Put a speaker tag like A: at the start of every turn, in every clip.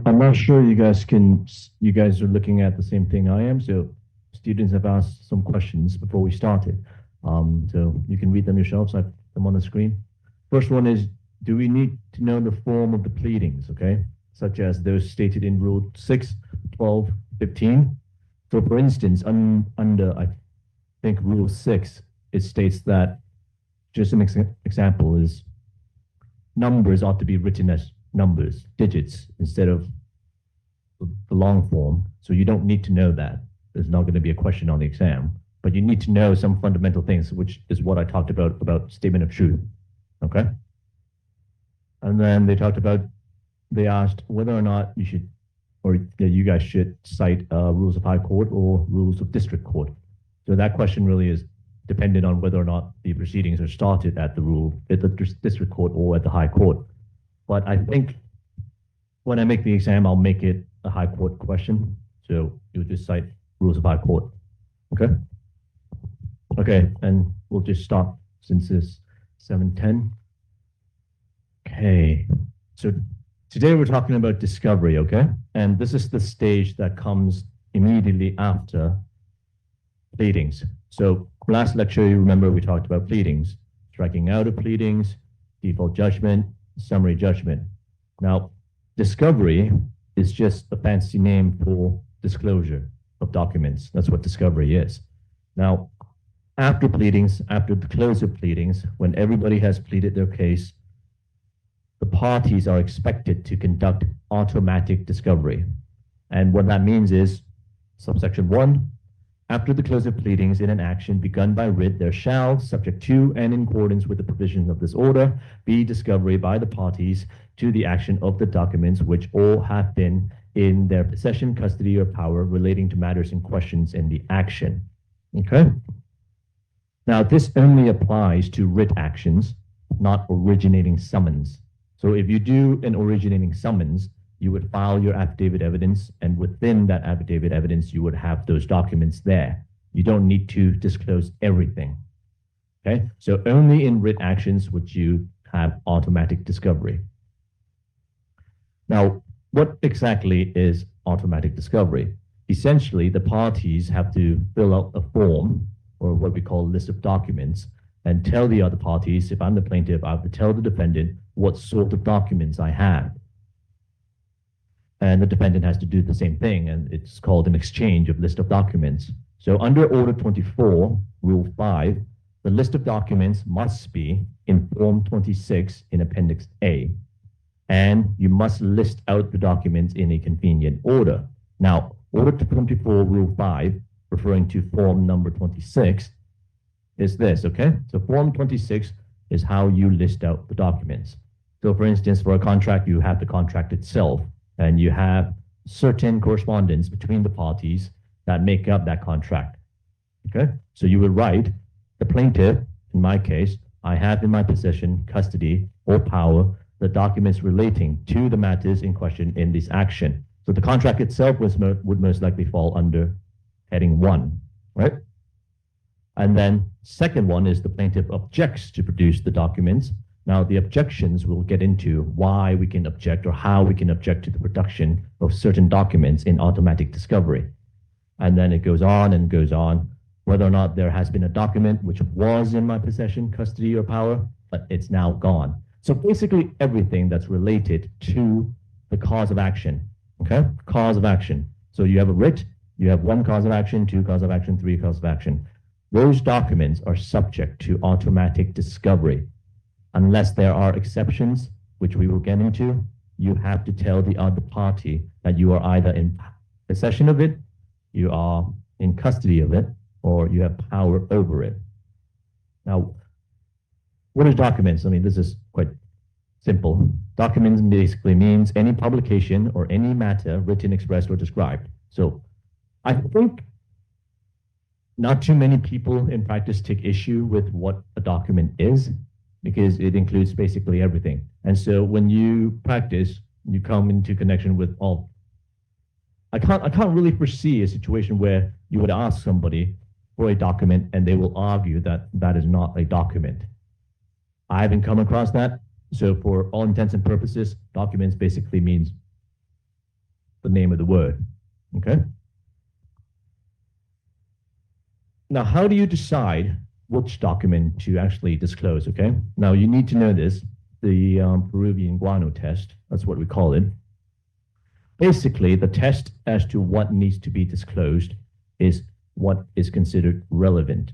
A: I'm not sure you guys are looking at the same thing I am. So students have asked some questions before we started. So you can read them yourselves. I put them on the screen. First one is, do we need to know the form of the pleadings, okay? Such as those stated in Rule 6, 12, 15. So for instance, under, I think, Rule 6, it states that, just an example is, numbers ought to be written as numbers, digits, instead of the long form. So you don't need to know that. There's not going to be a question on the exam, but you need to know some fundamental things, which is what I talked about statement of truth. Okay. And then they asked whether or not you should, or you guys should cite rules of high court or rules of district court. So that question really is dependent on whether or not the proceedings are started at the district court or at the high court. But I think when I make the exam, I'll make it a high court question. So you'll just cite rules of high court. Okay? Okay, and we'll just stop since it's 7:10. Okay, so today we're talking about discovery, okay? And this is the stage that comes immediately after pleadings. So last lecture, you remember we talked about pleadings, striking out of pleadings, default judgment, summary judgment. Now, discovery is just a fancy name for disclosure of documents. That's what discovery is. Now, after pleadings, after the close of pleadings, when everybody has pleaded their case, the parties are expected to conduct automatic discovery. And what that means is, subsection 1, after the close of pleadings in an action begun by writ, there shall, subject to and in accordance with the provisions of this order, be discovery by the parties to the action of the documents which all have been in their possession, custody, or power relating to matters and questions in the action. Okay? Now, this only applies to writ actions, not originating summons. So if you do an originating summons, you would file your affidavit evidence, and within that affidavit evidence, you would have those documents there. You don't need to disclose everything. Okay? So only in writ actions would you have automatic discovery. Now, what exactly is automatic discovery? Essentially, the parties have to fill out a form, or what we call a list of documents, and tell the other parties, if I'm the plaintiff, I have to tell the defendant what sort of documents I have. And the defendant has to do the same thing, and it's called an exchange of list of documents. So under Order 24, Rule 5, the list of documents must be in Form 26 in Appendix A, and you must list out the documents in a convenient order. Now, Order 24, Rule 5, referring to Form number 26, is this, okay? So Form 26 is how you list out the documents. So for instance, for a contract, you have the contract itself, and you have certain correspondence between the parties that make up that contract. Okay? So you would write, the plaintiff, in my case, I have in my possession, custody, or power, the documents relating to the matters in question in this action. So the contract itself would most likely fall under heading 1, right? And then second one is the plaintiff objects to produce the documents. Now, the objections we'll get into why we can object or how we can object to the production of certain documents in automatic discovery. And then it goes on and goes on, whether or not there has been a document which was in my possession, custody, or power, but it's now gone. So basically everything that's related to the cause of action, okay? Cause of action. So you have a writ, you have 1 cause of action, 2 cause of action, 3 cause of action. Those documents are subject to automatic discovery. Unless there are exceptions, which we will get into, you have to tell the other party that you are either in possession of it, you are in custody of it, or you have power over it. Now, what are documents? I mean, this is quite simple. Documents basically means any publication or any matter written, expressed, or described. So I think not too many people in practice take issue with what a document is, because it includes basically everything. And so when you practice, you come into connection with all. I can't really foresee a situation where you would ask somebody for a document and they will argue that that is not a document. I haven't come across that. So for all intents and purposes, documents basically means name of the word. Okay. Now, how do you decide which document to actually disclose? Okay. Now, you need to know this, the Peruvian guano test, that's what we call it. Basically, the test as to what needs to be disclosed is what is considered relevant.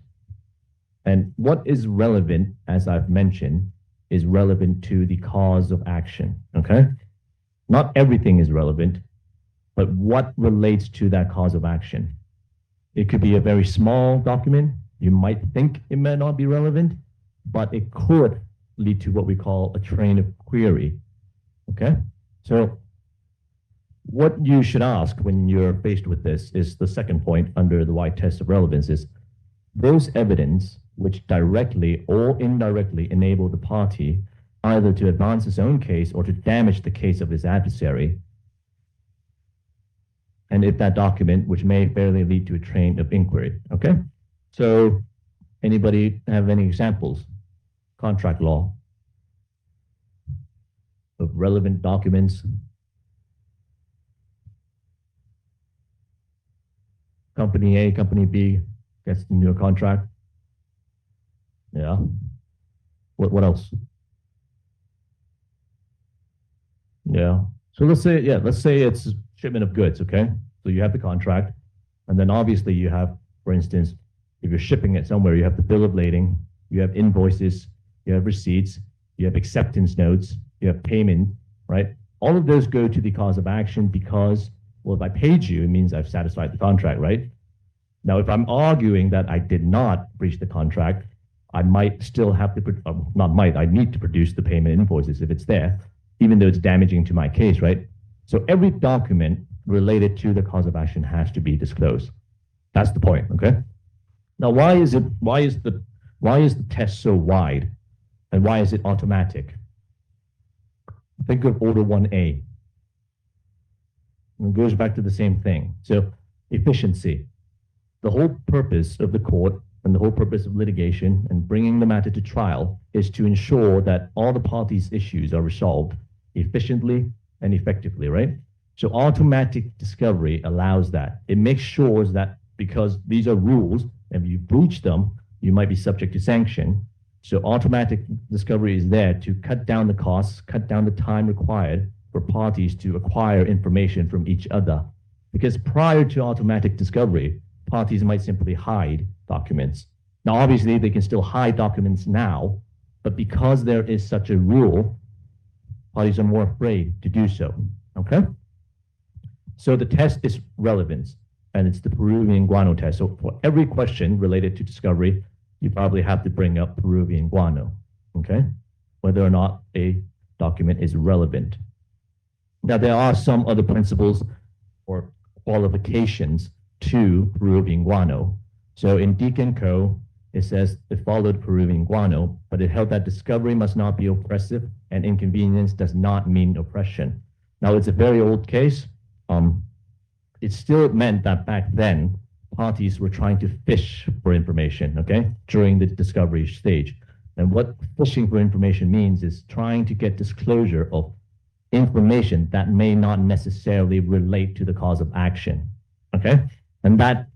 A: And what is relevant, as I've mentioned, is relevant to the cause of action. Okay. Not everything is relevant, but what relates to that cause of action. It could be a very small document. You might think it may not be relevant, but it could lead to what we call a train of query. Okay? So what you should ask when you're faced with this is the second point under the White test of relevance is those evidence which directly or indirectly enable the party either to advance his own case or to damage the case of his adversary. And if that document, which may fairly lead to a train of inquiry. Okay? So anybody have any examples? Contract law of relevant documents. Company A, company B gets into a contract. Yeah. What else? Yeah. So let's say it's shipment of goods, okay? So you have the contract, and then obviously you have, for instance, if you're shipping it somewhere, you have the bill of lading, you have invoices, you have receipts, you have acceptance notes, you have payment, right? All of those go to the cause of action because, well, if I paid you, it means I've satisfied the contract, right? Now, if I'm arguing that I did not breach the contract, I might still have to, not might, I need to produce the payment invoices if it's there, even though it's damaging to my case, right? So every document related to the cause of action has to be disclosed. That's the point, okay? Now, why is the test so wide, and why is it automatic? Think of Order 1A. It goes back to the same thing. So, efficiency. The whole purpose of the court and the whole purpose of litigation and bringing the matter to trial is to ensure that all the parties' issues are resolved efficiently and effectively, right? So automatic discovery allows that. It makes sure that because these are rules, and if you breach them, you might be subject to sanction. So automatic discovery is there to cut down the costs, cut down the time required for parties to acquire information from each other. Because prior to automatic discovery, parties might simply hide documents. Now, obviously, they can still hide documents now, but because there is such a rule, parties are more afraid to do so, okay? So the test is relevance, and it's the Peruvian guano test. So for every question related to discovery, you probably have to bring up Peruvian guano, okay? Whether or not a document is relevant. Now, there are some other principles or qualifications to Peruvian guano. So in Deacon Co., it says it followed Peruvian guano, but it held that discovery must not be oppressive and inconvenience does not mean oppression. Now, it's a very old case. It still meant that back then, parties were trying to fish for information, okay, during the discovery stage. And what fishing for information means is trying to get disclosure of information that may not necessarily relate to the cause of action, okay? And that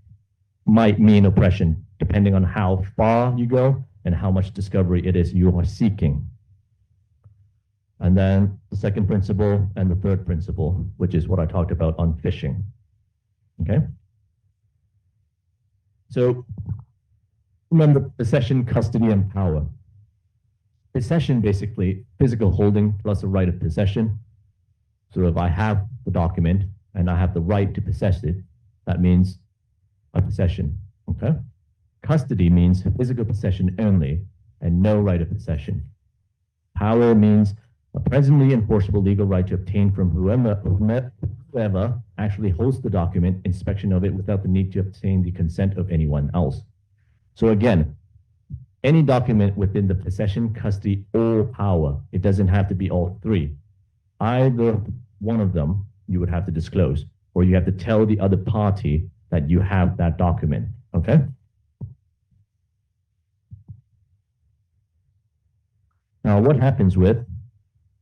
A: might mean oppression, depending on how far you go and how much discovery it is you are seeking. And then the second principle and the third principle, which is what I talked about on fishing, okay? So remember possession, custody, and power. Possession, basically, physical holding plus a right of possession. So if I have the document and I have the right to possess it, that means a possession, okay? Custody means physical possession only and no right of possession. Power means a presently enforceable legal right to obtain from whoever actually holds the document inspection of it without the need to obtain the consent of anyone else. So again, any document within the possession, custody, or power, it doesn't have to be all three. Either one of them you would have to disclose, or you have to tell the other party that you have that document, okay? Now, what happens with,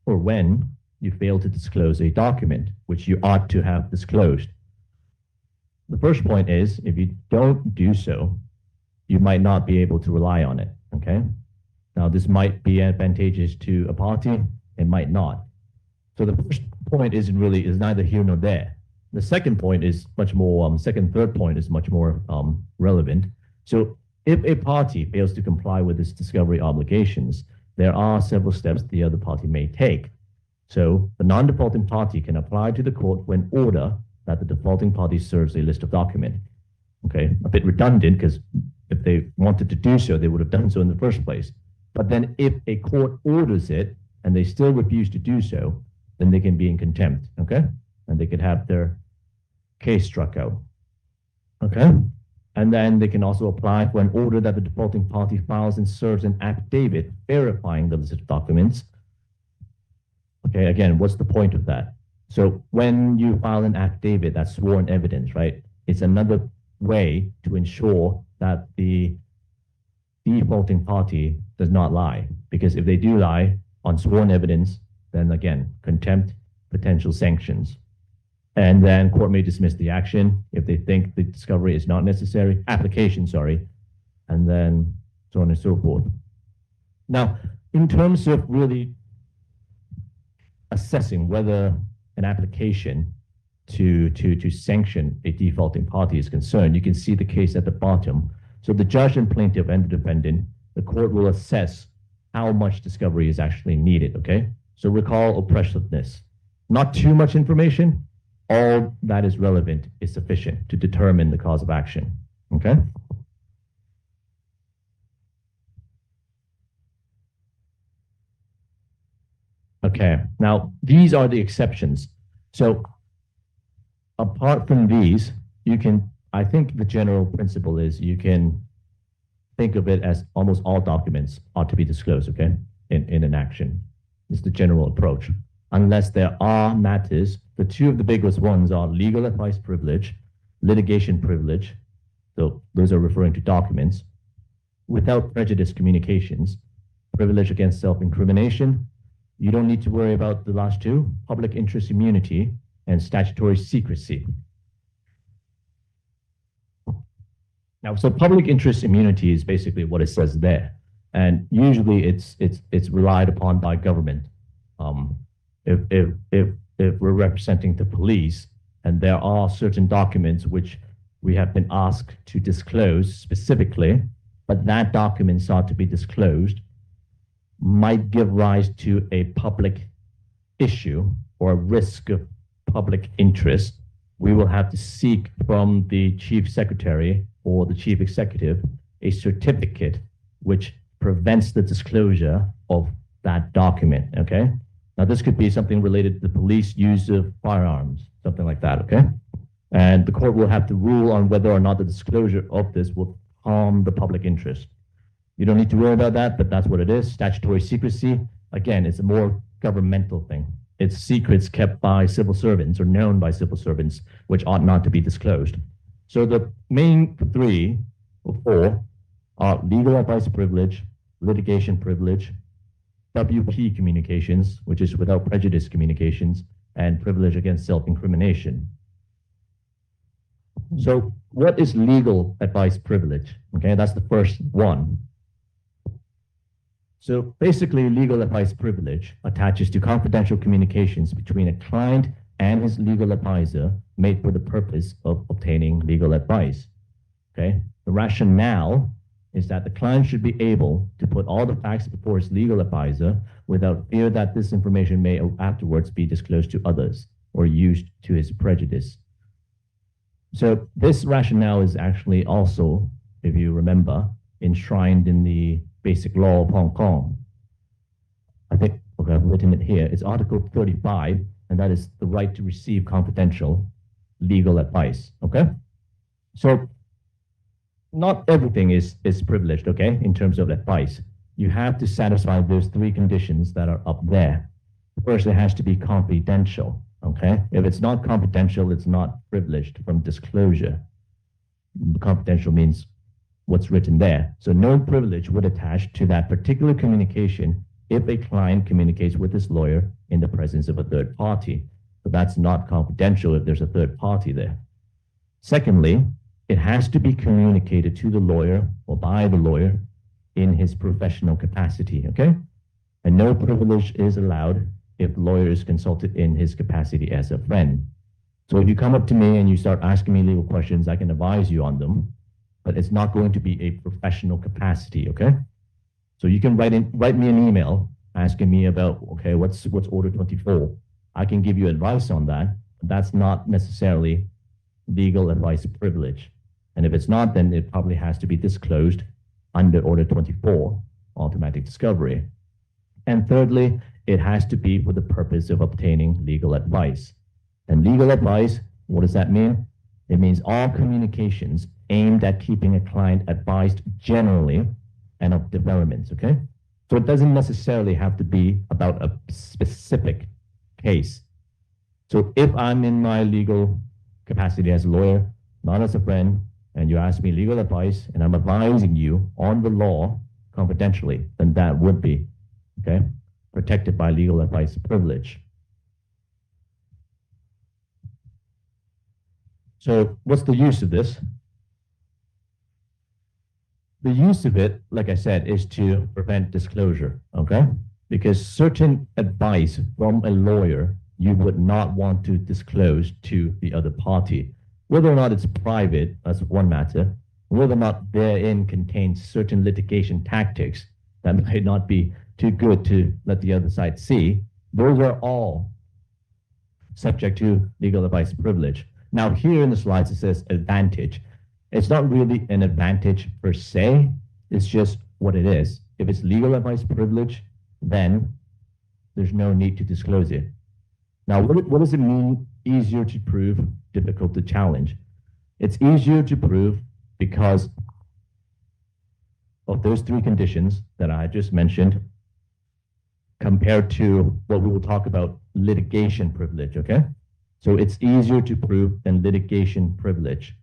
A: or when, you fail to disclose a document, which you ought to have disclosed. The first point is, if you don't do so, you might not be able to rely on it, okay? Now, this might be advantageous to a party, it might not. So the first point is neither here nor there. The second point is much more, third point is much more relevant. So if a party fails to comply with its discovery obligations, there are several steps the other party may take. So the non-defaulting party can apply to the court for an order that the defaulting party serves a list of documents. Okay, a bit redundant because if they wanted to do so, they would have done so in the first place. But then if a court orders it and they still refuse to do so, then they can be in contempt, okay? And they could have their case struck out, okay? And then they can also apply for an order that the defaulting party files and serves an affidavit verifying the list of documents. Okay, again, what's the point of that? So when you file an affidavit, that's sworn evidence, right? It's another way to ensure that the defaulting party does not lie. Because if they do lie on sworn evidence, then again, contempt, potential sanctions. And then court may dismiss the action if they think the discovery is not necessary, application, sorry, and then so on and so forth. Now, in terms of really assessing whether an application to sanction a defaulting party is concerned, you can see the case at the bottom. So the judge and plaintiff and the defendant, the court will assess how much discovery is actually needed, okay? So recall oppressiveness. Not too much information, all that is relevant is sufficient to determine the cause of action, okay? Okay, now these are the exceptions. So apart from these, I think the general principle is you can think of it as almost all documents ought to be disclosed, okay, in an action. It's the general approach. Unless there are matters, the two of the biggest ones are legal advice privilege, litigation privilege, so those are referring to documents, without prejudice communications, privilege against self-incrimination. You don't need to worry about the last two, public interest immunity and statutory secrecy. Now, so public interest immunity is basically what it says there. And usually it's relied upon by government. If we're representing the police and there are certain documents which we have been asked to disclose specifically, but that document sought to be disclosed might give rise to a public issue or a risk of public interest, we will have to seek from the chief secretary or the chief executive a certificate which prevents the disclosure of that document, okay? Now, this could be something related to the police use of firearms, something like that, okay? And the court will have to rule on whether or not the disclosure of this will harm the public interest. You don't need to worry about that, but that's what it is. Statutory secrecy, again, it's a more governmental thing. It's secrets kept by civil servants or known by civil servants, which ought not to be disclosed. So the main three or four are legal advice privilege, litigation privilege, WP communications, which is without prejudice communications, and privilege against self-incrimination. So what is legal advice privilege? Okay, that's the first one. So basically, legal advice privilege attaches to confidential communications between a client and his legal advisor made for the purpose of obtaining legal advice. Okay, the rationale is that the client should be able to put all the facts before his legal advisor without fear that this information may afterwards be disclosed to others or used to his prejudice. So this rationale is actually also, if you remember, enshrined in the Basic Law of Hong Kong. I think, okay, I've written it here. It's Article 35, and that is the right to receive confidential legal advice, okay? So not everything is privileged, okay, in terms of advice. You have to satisfy those three conditions that are up there. First, it has to be confidential, okay? If it's not confidential, it's not privileged from disclosure. Confidential means what's written there. So no privilege would attach to that particular communication if a client communicates with his lawyer in the presence of a third party. So that's not confidential if there's a third party there. Secondly, it has to be communicated to the lawyer or by the lawyer in his professional capacity, okay? And no privilege is allowed if the lawyer is consulted in his capacity as a friend. So if you come up to me and you start asking me legal questions, I can advise you on them, but it's not going to be a professional capacity, okay? So you can write me an email asking me about, okay, what's Order 24? I can give you advice on that, but that's not necessarily legal advice privilege. And if it's not, then it probably has to be disclosed under Order 24, automatic discovery. And thirdly, it has to be for the purpose of obtaining legal advice. And legal advice, what does that mean? It means all communications aimed at keeping a client advised generally and of developments, okay? So it doesn't necessarily have to be about a specific case. So if I'm in my legal capacity as a lawyer, not as a friend, and you ask me legal advice and I'm advising you on the law confidentially, then that would be, okay, protected by legal advice privilege. So what's the use of this? The use of it, like I said, is to prevent disclosure, okay? Because certain advice from a lawyer you would not want to disclose to the other party. Whether or not it's private, that's one matter. Whether or not therein contains certain litigation tactics that might not be too good to let the other side see, those are all subject to legal advice privilege. Now here in the slides it says advantage. It's not really an advantage per se, it's just what it is. If it's legal advice privilege, then there's no need to disclose it. Now, what does it mean easier to prove, difficult to challenge? It's easier to prove because of those three conditions that I just mentioned compared to what we will talk about litigation privilege, okay? So it's easier to prove than litigation privilege.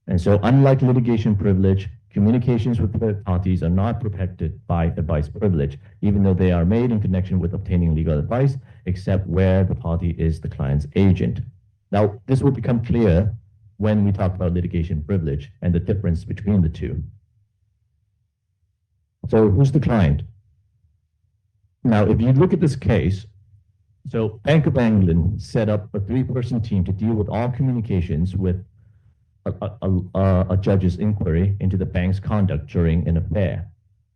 A: And so unlike litigation privilege, communications with third parties are not protected by advice privilege, even though they are made in connection with obtaining legal advice, except where the party is the client's agent. Now, this will become clear when we talk about litigation privilege and the difference between the two. So who's the client? Now, if you look at this case, so Bank of England set up a 3-person team to deal with all communications with a judge's inquiry into the bank's conduct during an affair.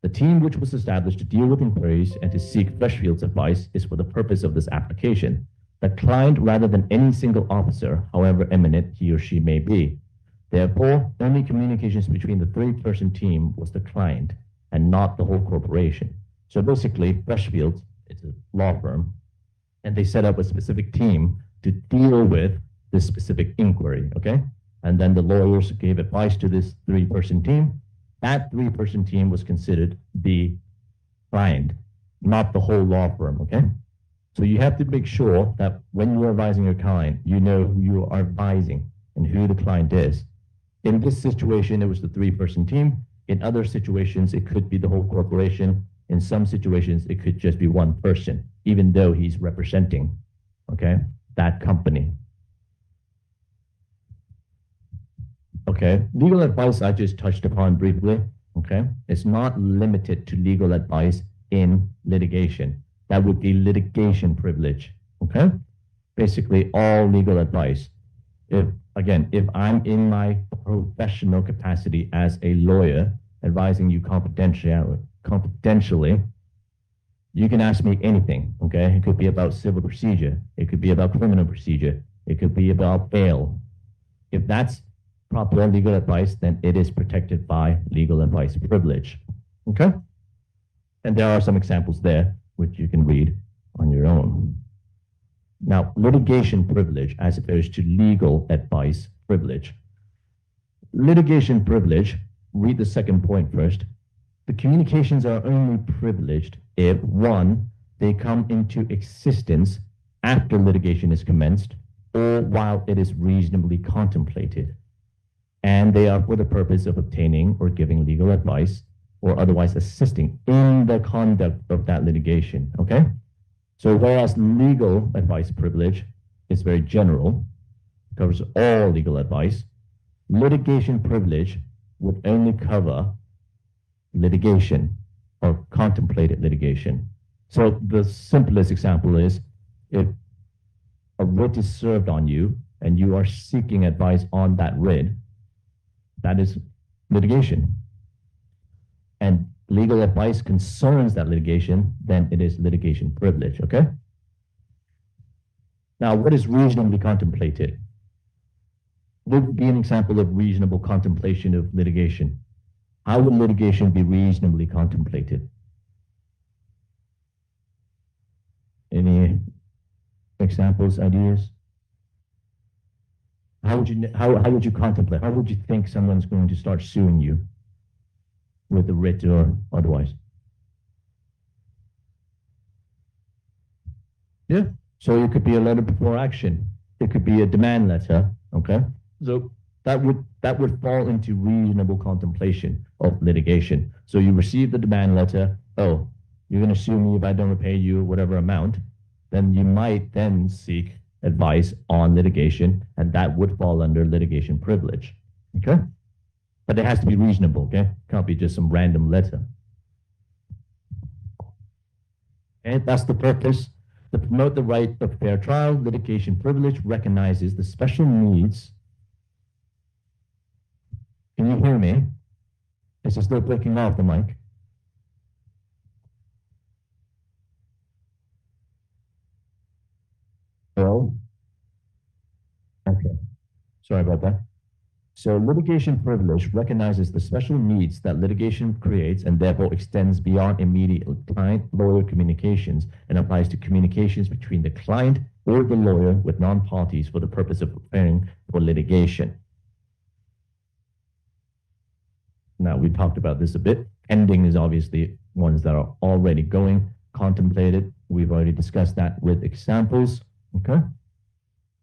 A: The team, which was established to deal with inquiries and to seek Freshfield's advice, is for the purpose of this application. The client rather than any single officer, however eminent he or she may be. Therefore, only communications between the 3-person team was the client and not the whole corporation. So basically, Freshfields, it's a law firm, and they set up a specific team to deal with this specific inquiry, okay? And then the lawyers gave advice to this 3-person team. That 3-person team was considered the client, not the whole law firm, okay? So you have to make sure that when you're advising your client, you know who you are advising and who the client is. In this situation, it was the 3-person team. In other situations, it could be the whole corporation. In some situations, it could just be one person, even though he's representing, okay, that company. Okay, legal advice I just touched upon briefly, okay? It's not limited to legal advice in litigation. That would be litigation privilege, okay? Basically, all legal advice. If I'm in my professional capacity as a lawyer advising you confidentially, you can ask me anything, okay? It could be about civil procedure. It could be about criminal procedure. It could be about bail. If that's proper legal advice, then it is protected by legal advice privilege, okay? And there are some examples there, which you can read on your own. Now, litigation privilege as opposed to legal advice privilege. Litigation privilege, read the second point first. The communications are only privileged if, 1, they come into existence after litigation is commenced or while it is reasonably contemplated, and they are for the purpose of obtaining or giving legal advice or otherwise assisting in the conduct of that litigation, okay? So whereas legal advice privilege is very general, covers all legal advice, litigation privilege would only cover litigation or contemplated litigation. So the simplest example is if a writ is served on you and you are seeking advice on that writ, that is litigation. And legal advice concerns that litigation, then it is litigation privilege, okay? Now, what is reasonably contemplated? What would be an example of reasonable contemplation of litigation? How would litigation be reasonably contemplated? Any examples, ideas? How would you contemplate? How would you think someone's going to start suing you with a writ or otherwise? Yeah. So it could be a letter before action. It could be a demand letter. Okay. So that would fall into reasonable contemplation of litigation. So you receive the demand letter. Oh, you're going to sue me if I don't repay you whatever amount. Then you might then seek advice on litigation, and that would fall under litigation privilege. Okay. But it has to be reasonable. Okay. Can't be just some random letter. And that's the purpose. To promote the right of fair trial, litigation privilege recognizes the special needs. Can you hear me? Is it still breaking off the mic? Hello? Okay. Sorry about that. So litigation privilege recognizes the special needs that litigation creates and therefore extends beyond immediate client-lawyer communications and applies to communications between the client or the lawyer with non-parties for the purpose of preparing for litigation. Now, we talked about this a bit. Pending is obviously ones that are already going, contemplated. We've already discussed that with examples, okay?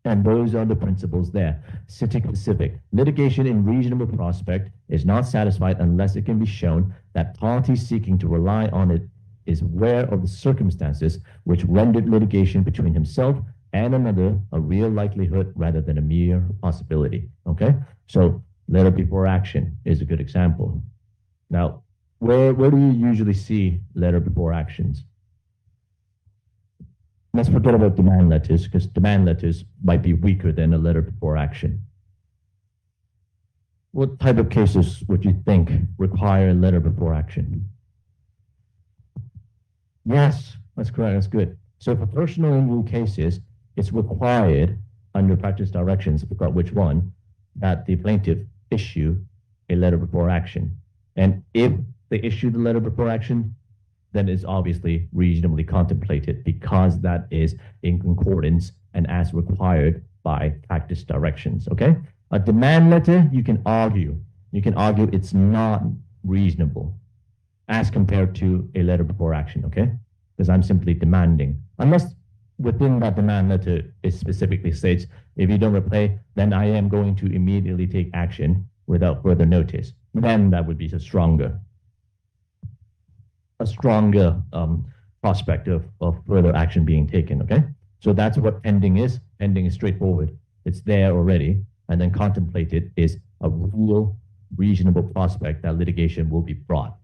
A: And those are the principles there. Specific. Litigation in reasonable prospect is not satisfied unless it can be shown that party seeking to rely on it is aware of the circumstances which rendered litigation between himself and another a real likelihood rather than a mere possibility. Okay? So letter before action is a good example. Now, where do you usually see letter before actions? Let's forget about demand letters because demand letters might be weaker than a letter before action. What type of cases would you think require a letter before action? Yes, that's correct. That's good. So for personal injury cases, it's required under practice directions, I forgot which one, that the plaintiff issue a letter before action. And if they issue the letter before action, then it's obviously reasonably contemplated because that is in concordance and as required by practice directions, okay? A demand letter, you can argue. You can argue it's not reasonable as compared to a letter before action, okay? Because I'm simply demanding. Unless within that demand letter, it specifically states, if you don't repay, then I am going to immediately take action without further notice. Then that would be a stronger prospect of further action being taken, okay? So that's what pending is. Pending is straightforward. It's there already. And then contemplated is a real reasonable prospect that litigation will be brought.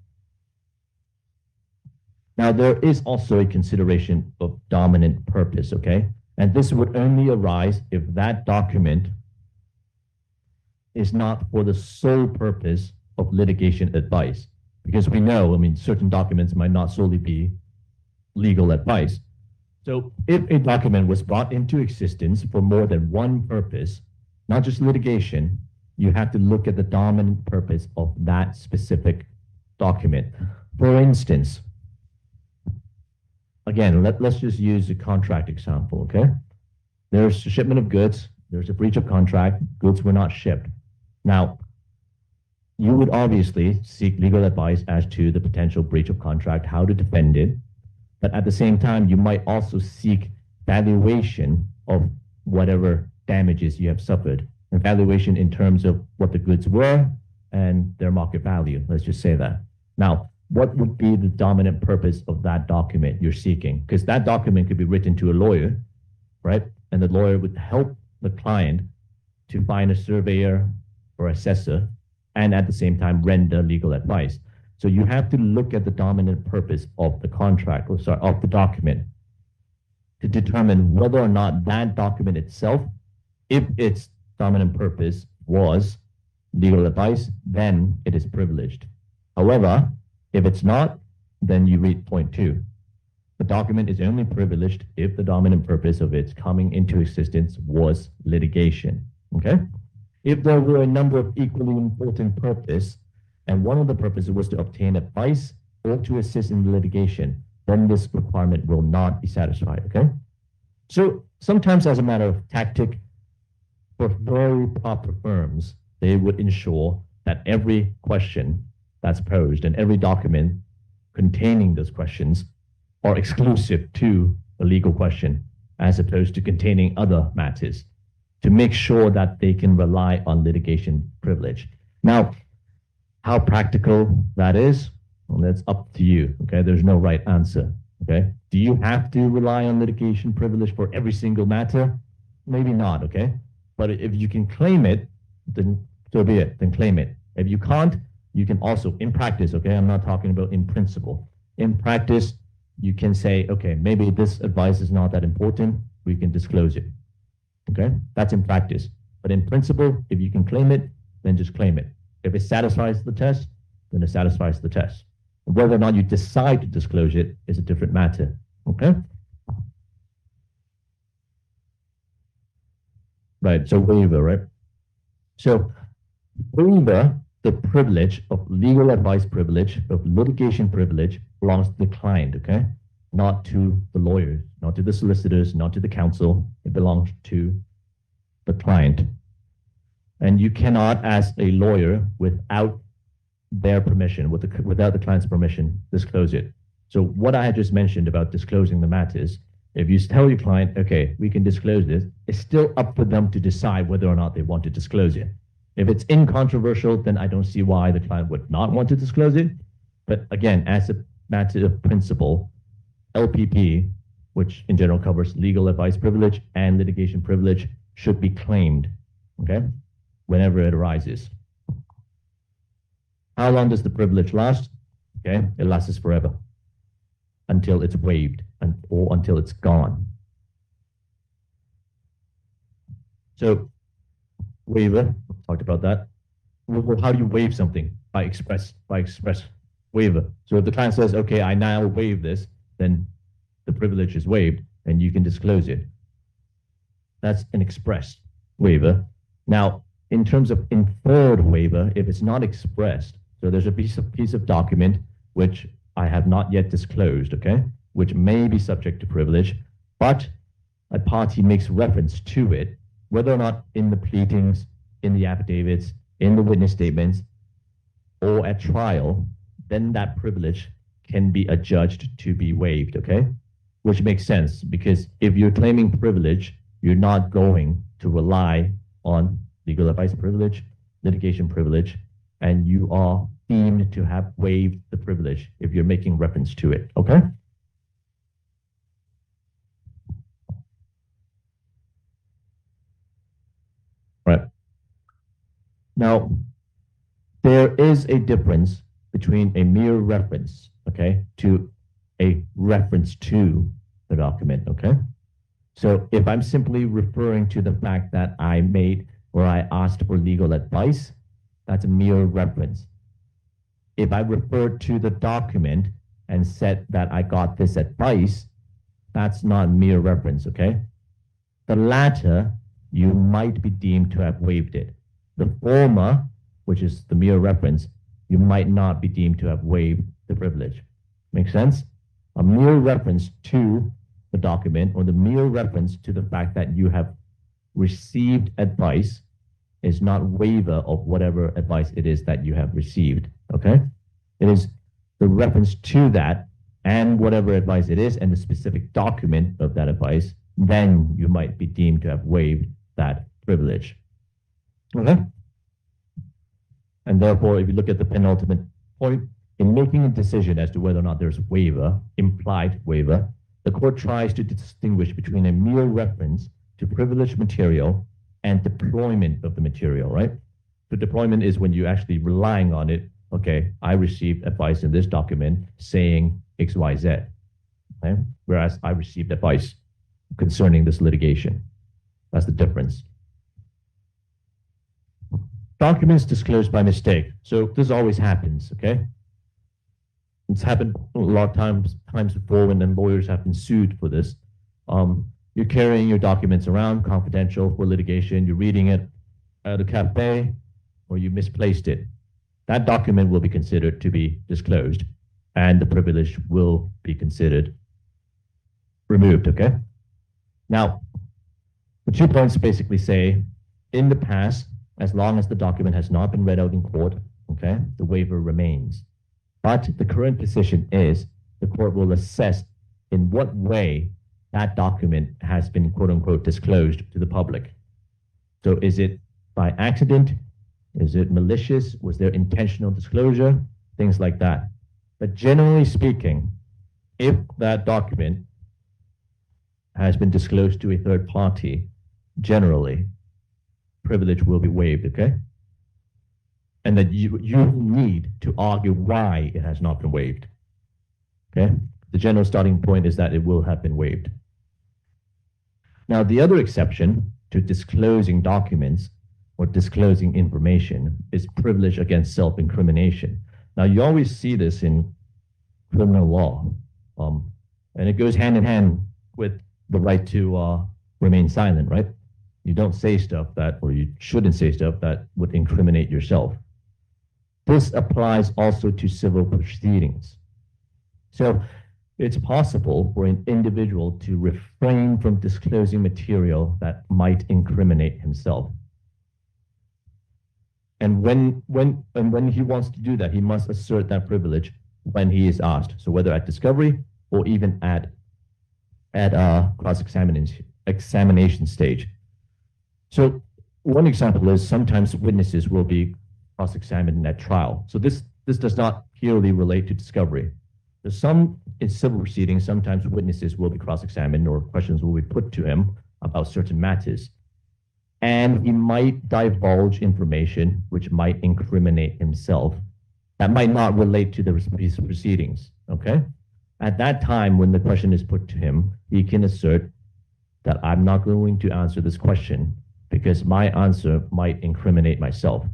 A: Now, there is also a consideration of dominant purpose, okay? And this would only arise if that document is not for the sole purpose of litigation advice. Because we know, I mean, certain documents might not solely be legal advice. So if a document was brought into existence for more than one purpose, not just litigation, you have to look at the dominant purpose of that specific document. For instance, again, let's just use a contract example, okay? There's a shipment of goods, there's a breach of contract, goods were not shipped. Now, you would obviously seek legal advice as to the potential breach of contract, how to defend it. But at the same time, you might also seek valuation of whatever damages you have suffered. And valuation in terms of what the goods were and their market value. Let's just say that. Now, what would be the dominant purpose of that document you're seeking? Because that document could be written to a lawyer, right? And the lawyer would help the client to find a surveyor or assessor and at the same time render legal advice. So you have to look at the dominant purpose of the contract, or sorry, of the document to determine whether or not that document itself, if its dominant purpose was legal advice, then it is privileged. However, if it's not, then you read point 2. The document is only privileged if the dominant purpose of its coming into existence was litigation. Okay? If there were a number of equally important purposes, and one of the purposes was to obtain advice or to assist in litigation, then this requirement will not be satisfied. Okay? So sometimes, as a matter of tactic, for very proper firms, they would ensure that every question that's posed and every document containing those questions are exclusive to a legal question, as opposed to containing other matters, to make sure that they can rely on litigation privilege. Now, how practical that is, well, that's up to you. Okay, there's no right answer. Okay, do you have to rely on litigation privilege for every single matter? Maybe not. Okay, but if you can claim it, then so be it. Then claim it. If you can't, you can also, in practice. Okay, I'm not talking about in principle. In practice, you can say, okay, maybe this advice is not that important. We can disclose it. Okay, that's in practice. But in principle, if you can claim it, then just claim it. If it satisfies the test, then it satisfies the test. Whether or not you decide to disclose it is a different matter. Okay? Right, so waiver, right? So waiver, the privilege of legal advice privilege, of litigation privilege, belongs to the client, okay? Not to the lawyers, not to the solicitors, not to the counsel. It belongs to the client. And you cannot, as a lawyer, without their permission, without the client's permission, disclose it. So what I had just mentioned about disclosing the matters, if you tell your client, okay, we can disclose this, it's still up for them to decide whether or not they want to disclose it. If it's incontroversial, then I don't see why the client would not want to disclose it. But again, as a matter of principle, LPP, which in general covers legal advice privilege and litigation privilege, should be claimed, okay, whenever it arises. How long does the privilege last? Okay, it lasts forever until it's waived or until it's gone. So waiver, talked about that. Well, how do you waive something? By express waiver. So if the client says, okay, I now waive this, then the privilege is waived and you can disclose it. That's an express waiver. Now, in terms of inferred waiver, if it's not expressed, so there's a piece of document which I have not yet disclosed, okay, which may be subject to privilege, but a party makes reference to it, whether or not in the pleadings, in the affidavits, in the witness statements, or at trial, then that privilege can be adjudged to be waived, okay? Which makes sense, because if you're claiming privilege, you're not going to rely on legal advice privilege, litigation privilege, and you are deemed to have waived the privilege if you're making reference to it, okay? Right. Now, there is a difference between a mere reference, okay, to a reference to the document, okay? So if I'm simply referring to the fact that I made or I asked for legal advice, that's a mere reference. If I referred to the document and said that I got this advice, that's not mere reference, okay? The latter, you might be deemed to have waived it. The former, which is the mere reference, you might not be deemed to have waived the privilege. Make sense? A mere reference to the document or the mere reference to the fact that you have received advice is not waiver of whatever advice it is that you have received, okay? It is the reference to that and whatever advice it is and the specific document of that advice, then you might be deemed to have waived that privilege, okay? And therefore, if you look at the penultimate point, In making a decision as to whether or not there's waiver, implied waiver, the court tries to distinguish between a mere reference to privileged material and deployment of the material, right? So deployment is when you're actually relying on it. Okay, I received advice in this document saying X, Y, Z, okay? Whereas I received advice concerning this litigation. That's the difference. Documents disclosed by mistake. So this always happens, okay? It's happened a lot of times before when then lawyers have been sued for this. You're carrying your documents around, confidential for litigation. You're reading it at a cafe, or you misplaced it. That document will be considered to be disclosed, and the privilege will be considered removed, okay? Now, the 2 points basically say, in the past, as long as the document has not been read out in court, okay, the waiver remains. But the current position is the court will assess in what way that document has been, quote unquote, disclosed to the public. So is it by accident? Is it malicious? Was there intentional disclosure? Things like that. But generally speaking, if that document has been disclosed to a third party, generally, privilege will be waived, okay? And that you need to argue why it has not been waived, okay? The general starting point is that it will have been waived. Now, the other exception to disclosing documents or disclosing information is privilege against self-incrimination. Now, you always see this in criminal law, and it goes hand in hand with the right to remain silent, right? You don't say stuff that, or you shouldn't say stuff that would incriminate yourself. This applies also to civil proceedings. So it's possible for an individual to refrain from disclosing material that might incriminate himself. And when he wants to do that, he must assert that privilege when he is asked. So whether at discovery or even at cross-examination stage. So one example is sometimes witnesses will be cross-examined at trial. So this does not purely relate to discovery. There's some in civil proceedings, sometimes witnesses will be cross-examined or questions will be put to him about certain matters. And he might divulge information which might incriminate himself that might not relate to the proceedings, okay? At that time, when the question is put to him, he can assert that I'm not going to answer this question because my answer might incriminate myself,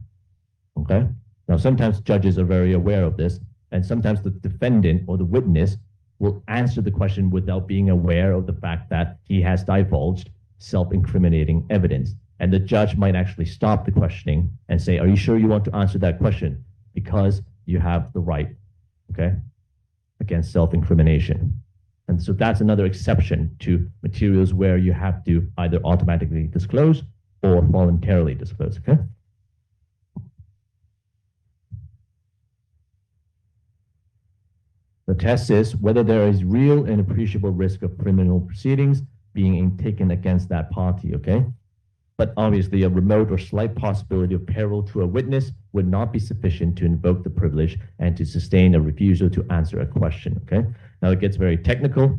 A: okay? Now, sometimes judges are very aware of this, and sometimes the defendant or the witness will answer the question without being aware of the fact that he has divulged self-incriminating evidence. And the judge might actually stop the questioning and say, are you sure you want to answer that question? Because you have the right, okay, against self-incrimination. And so that's another exception to materials where you have to either automatically disclose or voluntarily disclose, okay? The test is whether there is real and appreciable risk of criminal proceedings being taken against that party, okay? But obviously a remote or slight possibility of peril to a witness would not be sufficient to invoke the privilege and to sustain a refusal to answer a question, okay? Now it gets very technical.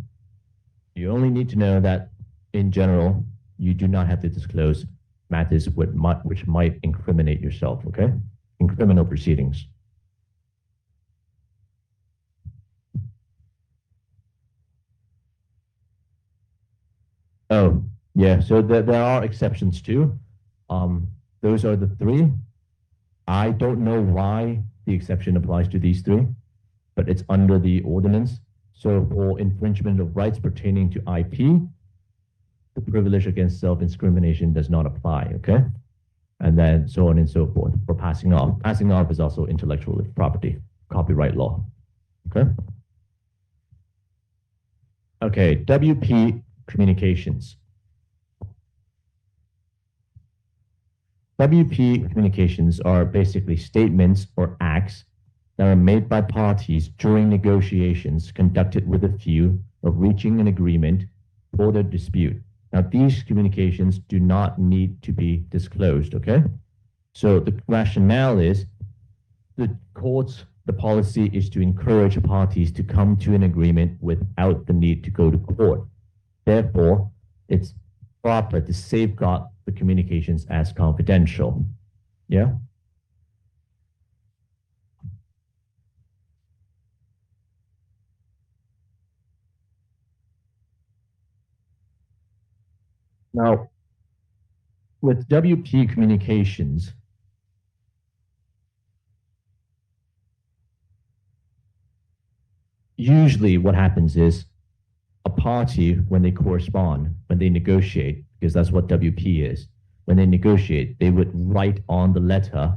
A: You only need to know that in general, you do not have to disclose matters which might incriminate yourself, okay? In criminal proceedings. Oh, yeah, so there are exceptions too. Those are the three. I don't know why the exception applies to these three, but it's under the ordinance. So for infringement of rights pertaining to IP, the privilege against self-incrimination does not apply, okay? And then so on and so forth. For passing off. Passing off is also intellectual property, copyright law, okay? Okay, WP communications. WP communications are basically statements or acts that are made by parties during negotiations conducted with a view of reaching an agreement for the dispute. Now, these communications do not need to be disclosed, okay? So the rationale is the courts the policy is to encourage parties to come to an agreement without the need to go to court. Therefore, it's proper to safeguard the communications as confidential. Yeah? Now, with WP communications, usually what happens is a party, when they correspond, when they negotiate, because that's what WP is, when they negotiate, they would write on the letter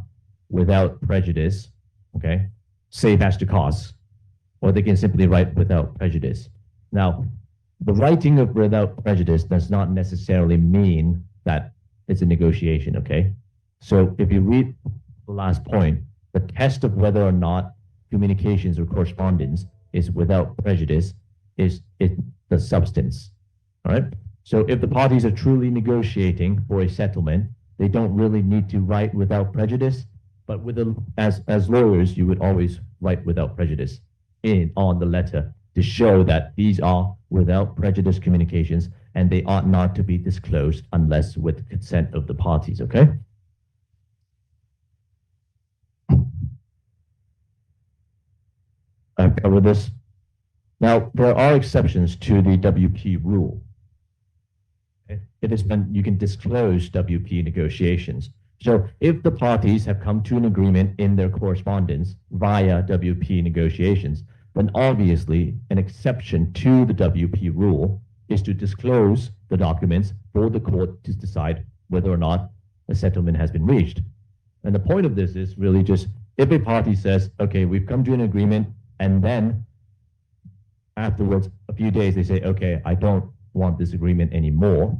A: without prejudice, okay, save as to cause, or they can simply write without prejudice. Now, the writing of without prejudice does not necessarily mean that it's a negotiation, okay? So if you read the last point, the test of whether or not communications or correspondence is without prejudice is the substance, all right? So if the parties are truly negotiating for a settlement, they don't really need to write without prejudice, but as lawyers, you would always write without prejudice on the letter to show that these are without prejudice communications and they ought not to be disclosed unless with consent of the parties, okay? I've covered this. Now, there are exceptions to the WP rule. It is when you can disclose WP negotiations. So if the parties have come to an agreement in their correspondence via WP negotiations, then obviously an exception to the WP rule is to disclose the documents for the court to decide whether or not a settlement has been reached. And the point of this is really just if a party says, okay, we've come to an agreement, and then afterwards, a few days, they say, okay, I don't want this agreement anymore,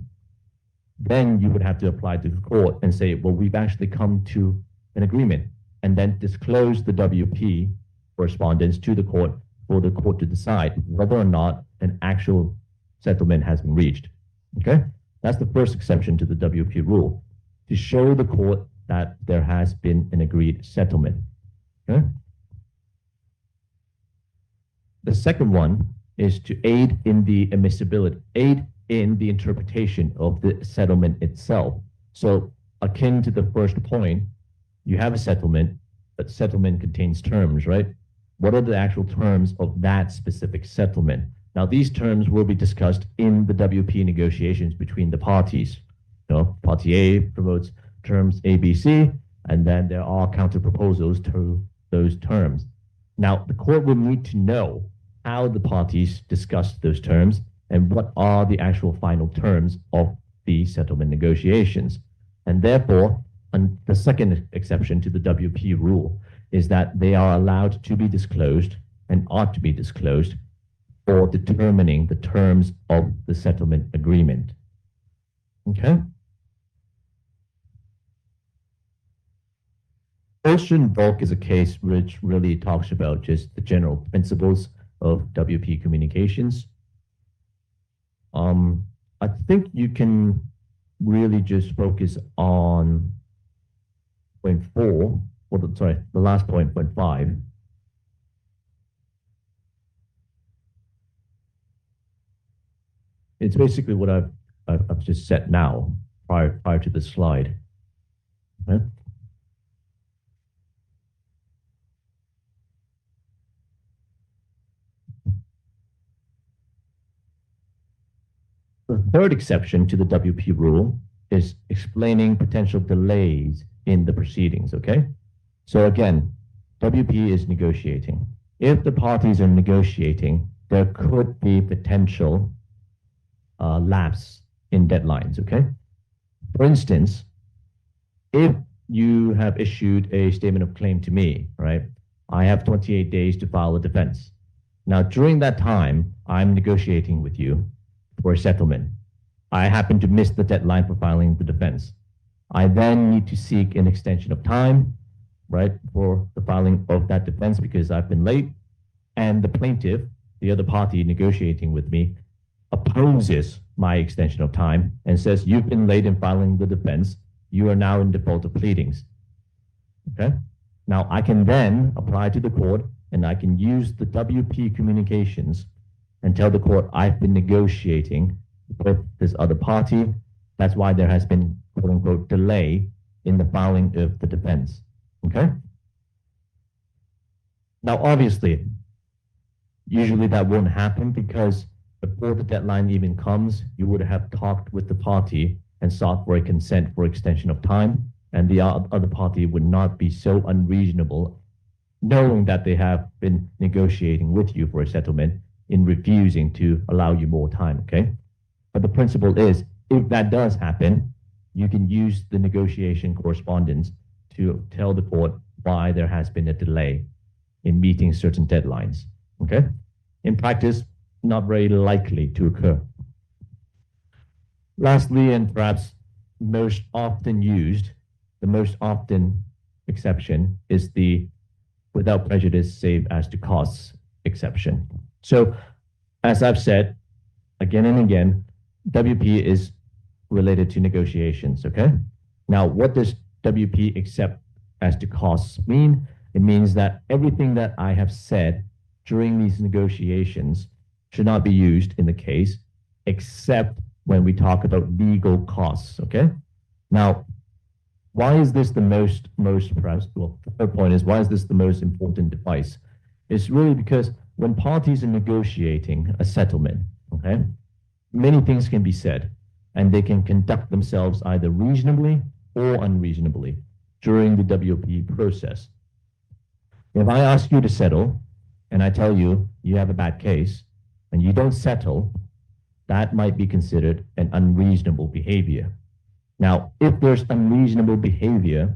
A: then you would have to apply to the court and say, well, we've actually come to an agreement, and then disclose the WP correspondence to the court for the court to decide whether or not an actual settlement has been reached. Okay? That's the first exception to the WP rule, to show the court that there has been an agreed settlement. Okay? The second one is to aid in the admissibility, aid in the interpretation of the settlement itself. So akin to the first point, you have a settlement, but settlement contains terms, right? What are the actual terms of that specific settlement? Now, these terms will be discussed in the WP negotiations between the parties. You know, party A promotes terms A, B, C, and then there are counter proposals to those terms. Now, the court will need to know how the parties discussed those terms and what are the actual final terms of the settlement negotiations. And therefore, the second exception to the WP rule is that they are allowed to be disclosed and ought to be disclosed for determining the terms of the settlement agreement. Okay? Ocean bulk is a case which really talks about just the general principles of WP communications. I think you can really just focus on point 4, or the last point, point 5. It's basically what I've just said now, prior to this slide. Okay? The third exception to the WP rule is explaining potential delays in the proceedings, okay? So again, WP is negotiating. If the parties are negotiating, there could be potential lapse in deadlines, okay? For instance, if you have issued a statement of claim to me, right? I have 28 days to file a defense. Now, during that time, I'm negotiating with you for a settlement. I happen to miss the deadline for filing the defense. I then need to seek an extension of time, right, for the filing of that defense because I've been late. And the plaintiff, the other party negotiating with me, opposes my extension of time and says, you've been late in filing the defense. You are now in default of pleadings. Okay? Now, I can then apply to the court and I can use the WP communications and tell the court I've been negotiating with this other party. That's why there has been, quote unquote, delay in the filing of the defense. Okay? Now, obviously, usually that won't happen because before the deadline even comes, you would have talked with the party and sought for a consent for extension of time, and the other party would not be so unreasonable, knowing that they have been negotiating with you for a settlement, in refusing to allow you more time, okay? But the principle is, if that does happen, you can use the negotiation correspondence to tell the court why there has been a delay in meeting certain deadlines, okay? In practice, not very likely to occur. Lastly, and perhaps most often used, the most often exception is the without prejudice save as to costs exception. So, as I've said again and again, WP is related to negotiations, okay? Now, what does WP except as to costs mean? It means that everything that I have said during these negotiations should not be used in the case, except when we talk about legal costs, okay? Now, why is this the most perhaps, well, the third point is, why is this the most important device? It's really because when parties are negotiating a settlement, okay, many things can be said, and they can conduct themselves either reasonably or unreasonably during the WP process. If I ask you to settle, and I tell you you have a bad case, and you don't settle, that might be considered an unreasonable behavior. Now, if there's unreasonable behavior,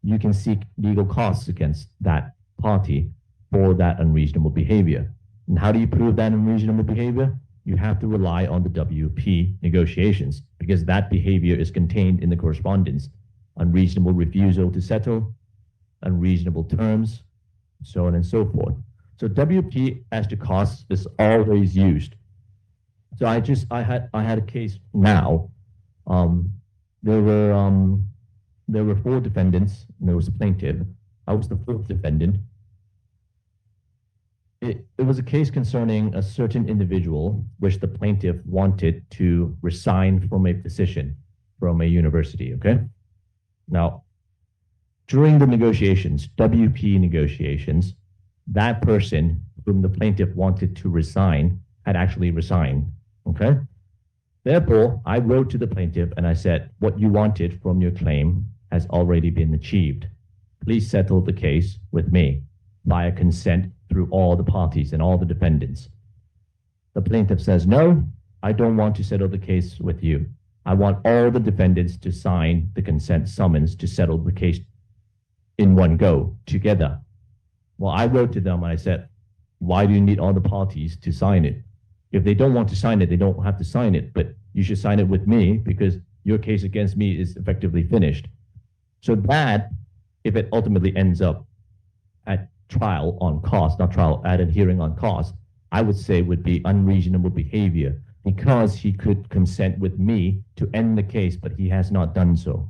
A: you can seek legal costs against that party for that unreasonable behavior. And how do you prove that unreasonable behavior? You have to rely on the WP negotiations because that behavior is contained in the correspondence. Unreasonable refusal to settle, unreasonable terms, so on and so forth. So WP as to costs is always used. So I had a case now. There were 4 defendants, and there was a plaintiff. I was the 4th defendant. It was a case concerning a certain individual which the plaintiff wanted to resign from a position from a university, okay? Now, during the negotiations, WP negotiations, that person whom the plaintiff wanted to resign had actually resigned, okay? Therefore, I wrote to the plaintiff and I said, what you wanted from your claim has already been achieved. Please settle the case with me via consent through all the parties and all the defendants. The plaintiff says, no, I don't want to settle the case with you. I want all the defendants to sign the consent summons to settle the case in one go together. Well, I wrote to them and I said, why do you need all the parties to sign it? If they don't want to sign it, they don't have to sign it, but you should sign it with me because your case against me is effectively finished. So that, if it ultimately ends up at trial on cost, not trial, at a hearing on cost, I would say would be unreasonable behavior because he could consent with me to end the case, but he has not done so.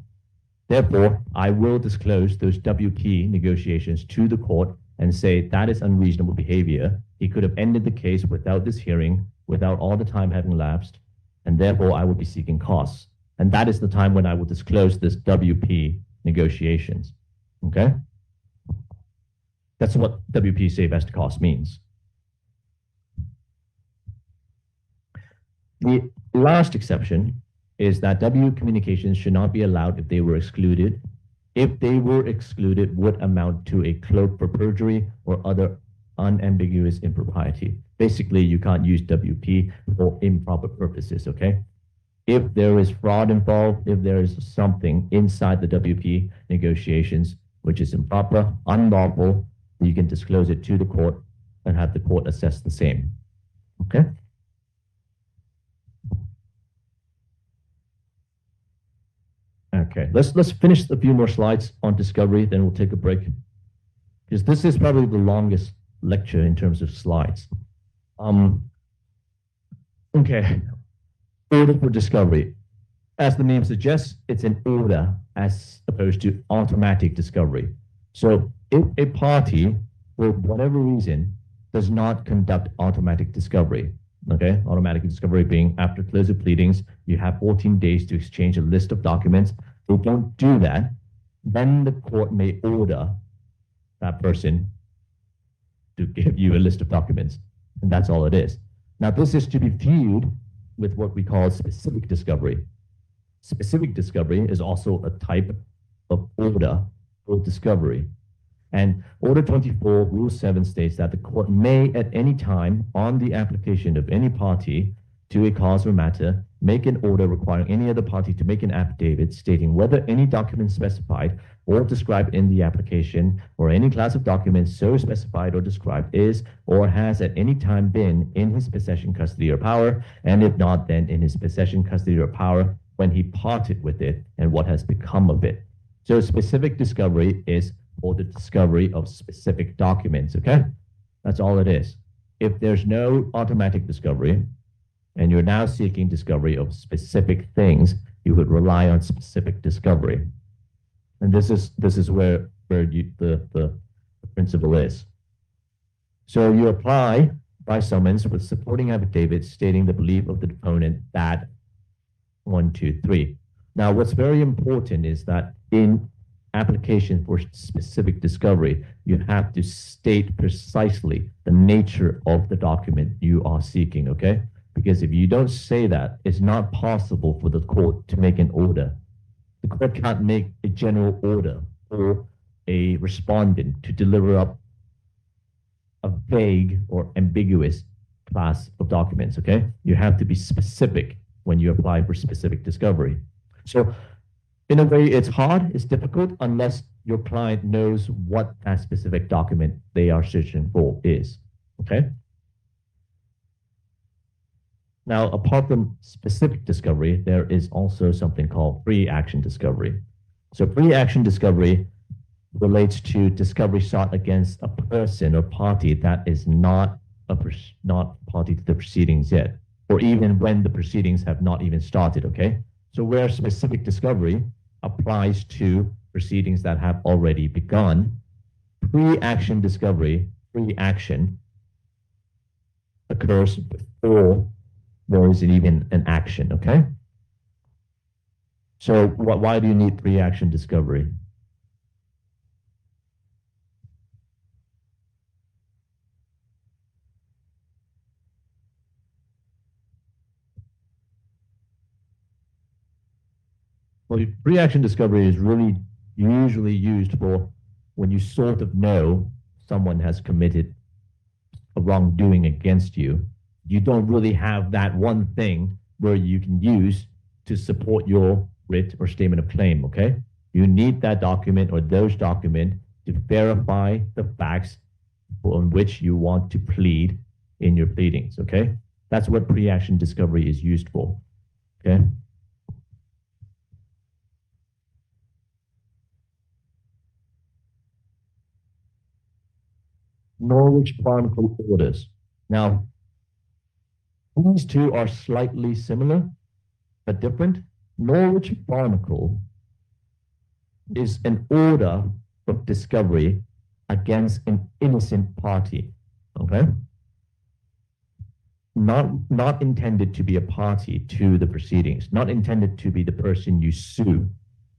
A: Therefore, I will disclose those WP negotiations to the court and say that is unreasonable behavior. He could have ended the case without this hearing, without all the time having lapsed, and therefore I would be seeking costs. And that is the time when I will disclose this WP negotiations, okay? That's what WP save as to cost means. The last exception is that W communications should not be allowed if they were excluded. If they were excluded, would amount to a cloak for perjury or other unambiguous impropriety. Basically, you can't use WP for improper purposes, okay? If there is fraud involved, if there is something inside the WP negotiations which is improper, unlawful, you can disclose it to the court and have the court assess the same, okay? Okay, let's finish a few more slides on discovery, then we'll take a break. Because this is probably the longest lecture in terms of slides. Okay, order for discovery. As the name suggests, it's an order as opposed to automatic discovery. So if a party, for whatever reason, does not conduct automatic discovery, okay, automatic discovery being after close of pleadings, you have 14 days to exchange a list of documents. They don't do that, then the court may order that person to give you a list of documents. And that's all it is. Now, this is to be viewed with what we call specific discovery. Specific discovery is also a type of order for discovery. And Order 24, Rule 7 states that the court may at any time on the application of any party to a cause or matter make an order requiring any other party to make an affidavit stating whether any document specified or described in the application or any class of documents so specified or described is or has at any time been in his possession, custody, or power, and if not, then in his possession, custody, or power when he parted with it and what has become of it. So specific discovery is for the discovery of specific documents, okay? That's all it is. If there's no automatic discovery, and you're now seeking discovery of specific things, you would rely on specific discovery. And this is where the principle is. So you apply by summons with supporting affidavit stating the belief of the deponent that 1, 2, 3. Now, what's very important is that in application for specific discovery, you have to state precisely the nature of the document you are seeking, okay? Because if you don't say that, it's not possible for the court to make an order. The court can't make a general order for a respondent to deliver up a vague or ambiguous class of documents, okay? You have to be specific when you apply for specific discovery. So in a way, it's hard, it's difficult, unless your client knows what that specific document they are searching for is, okay? Now, apart from specific discovery, there is also something called pre-action discovery. So pre-action discovery relates to discovery sought against a person or party that is not party to the proceedings yet, or even when the proceedings have not even started, okay? So where specific discovery applies to proceedings that have already begun, pre-action discovery, pre-action occurs before there isn't even an action, okay? So why do you need pre-action discovery? Well, pre-action discovery is really usually used for when you sort of know someone has committed a wrongdoing against you. You don't really have that one thing where you can use to support your writ or statement of claim, okay? You need that document or those documents to verify the facts on which you want to plead in your pleadings, okay? That's what pre-action discovery is used for, okay? Norwich Barnacle orders. Now, these two are slightly similar, but different. Norwich Barnacle is an order of discovery against an innocent party, okay? Not intended to be a party to the proceedings, not intended to be the person you sue,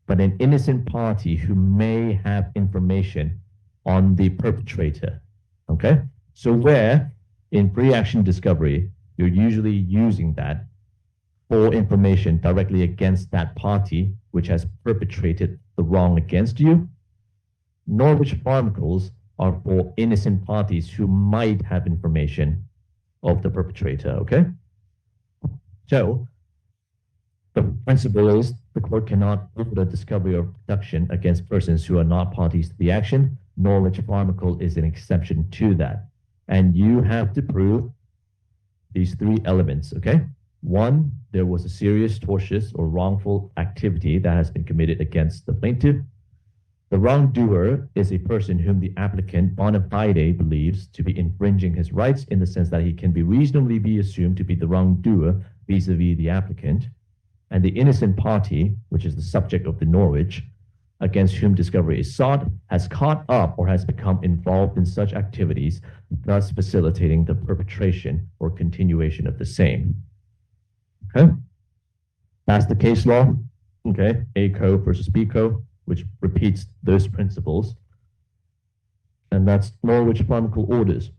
A: but an innocent party who may have information on the perpetrator, okay? So where in pre-action discovery, you're usually using that for information directly against that party which has perpetrated the wrong against you. Norwich Barnacles are for innocent parties who might have information of the perpetrator, okay? So the principle is the court cannot order discovery or production against persons who are not parties to the action. Norwich Barnacle is an exception to that. And you have to prove these three elements, okay? One, there was a serious, tortious, or wrongful activity that has been committed against the plaintiff. The wrongdoer is a person whom the applicant bona fide believes to be infringing his rights in the sense that he can be reasonably be assumed to be the wrongdoer vis-a-vis the applicant. And the innocent party, which is the subject of the Norwich, against whom discovery is sought has caught up or has become involved in such activities, thus facilitating the perpetration or continuation of the same. Okay? That's the case law. Okay? A co versus B co, which repeats those principles. And that's Norwich Pharmacal Orders.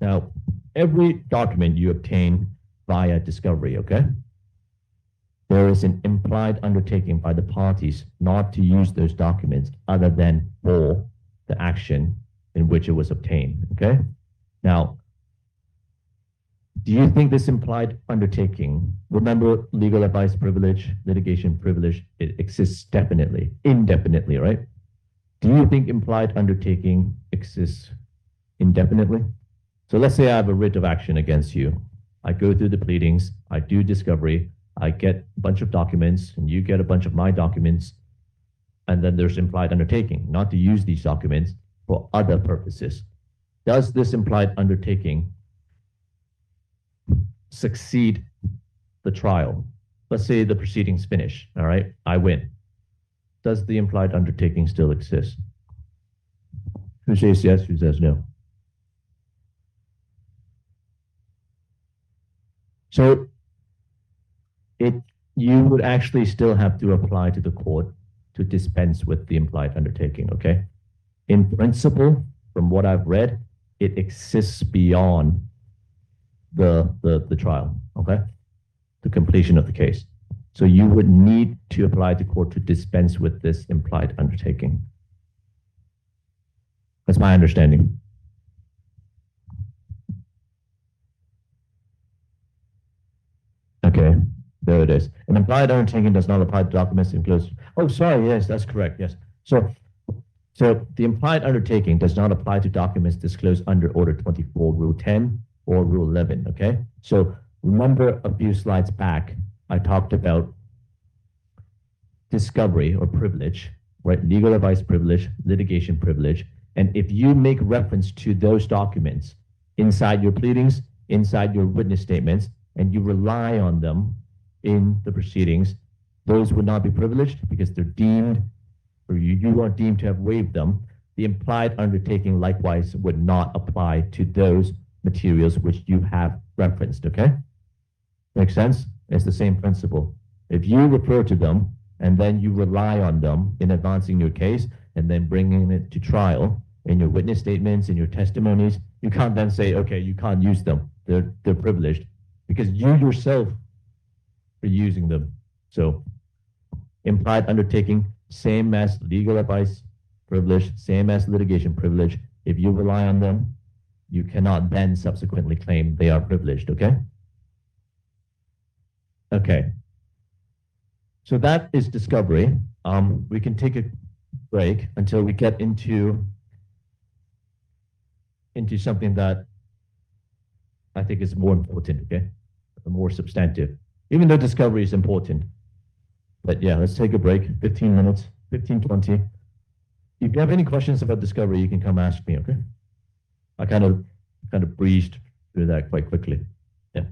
A: Now, every document you obtain via discovery, okay? There is an implied undertaking by the parties not to use those documents other than for the action in which it was obtained, okay? Now, do you think this implied undertaking, remember legal advice privilege, litigation privilege, it exists definitely, indefinitely, right? Do you think implied undertaking exists indefinitely? So let's say I have a writ of action against you. I go through the pleadings, I do discovery, I get a bunch of documents, and you get a bunch of my documents, and then there's implied undertaking not to use these documents for other purposes. Does this implied undertaking succeed the trial? Let's say the proceedings finish, all right? I win. Does the implied undertaking still exist? Who says yes, who says no? So it you would actually still have to apply to the court to dispense with the implied undertaking, okay? In principle, from what I've read, it exists beyond the trial, okay? The completion of the case. So you would need to apply to court to dispense with this implied undertaking. That's my understanding. Okay, there it is. An implied undertaking does not apply to documents enclosed. Oh, sorry. Yes, that's correct. Yes. So the implied undertaking does not apply to documents disclosed under Order 24, Rule 10, or Rule 11. Okay. So remember a few slides back, I talked about discovery or privilege, right? Legal advice privilege, litigation privilege. And if you make reference to those documents inside your pleadings, inside your witness statements, and you rely on them in the proceedings, those would not be privileged because they're deemed, or you are deemed to have waived them. The implied undertaking likewise would not apply to those materials which you have referenced, okay? Makes sense? It's the same principle. If you refer to them and then you rely on them in advancing your case and then bringing it to trial in your witness statements, in your testimonies, you can't then say, okay, you can't use them. They're privileged because you yourself are using them. So implied undertaking, same as legal advice privilege, same as litigation privilege. If you rely on them, you cannot then subsequently claim they are privileged, okay? Okay. So that is discovery. We can take a break until we get into something that I think is more important, okay? More substantive. Even though discovery is important. But yeah, let's take a break, 15 minutes, 15, 20. If you have any questions about discovery, you can come ask me, okay? I kind of breezed through that quite quickly. Yeah.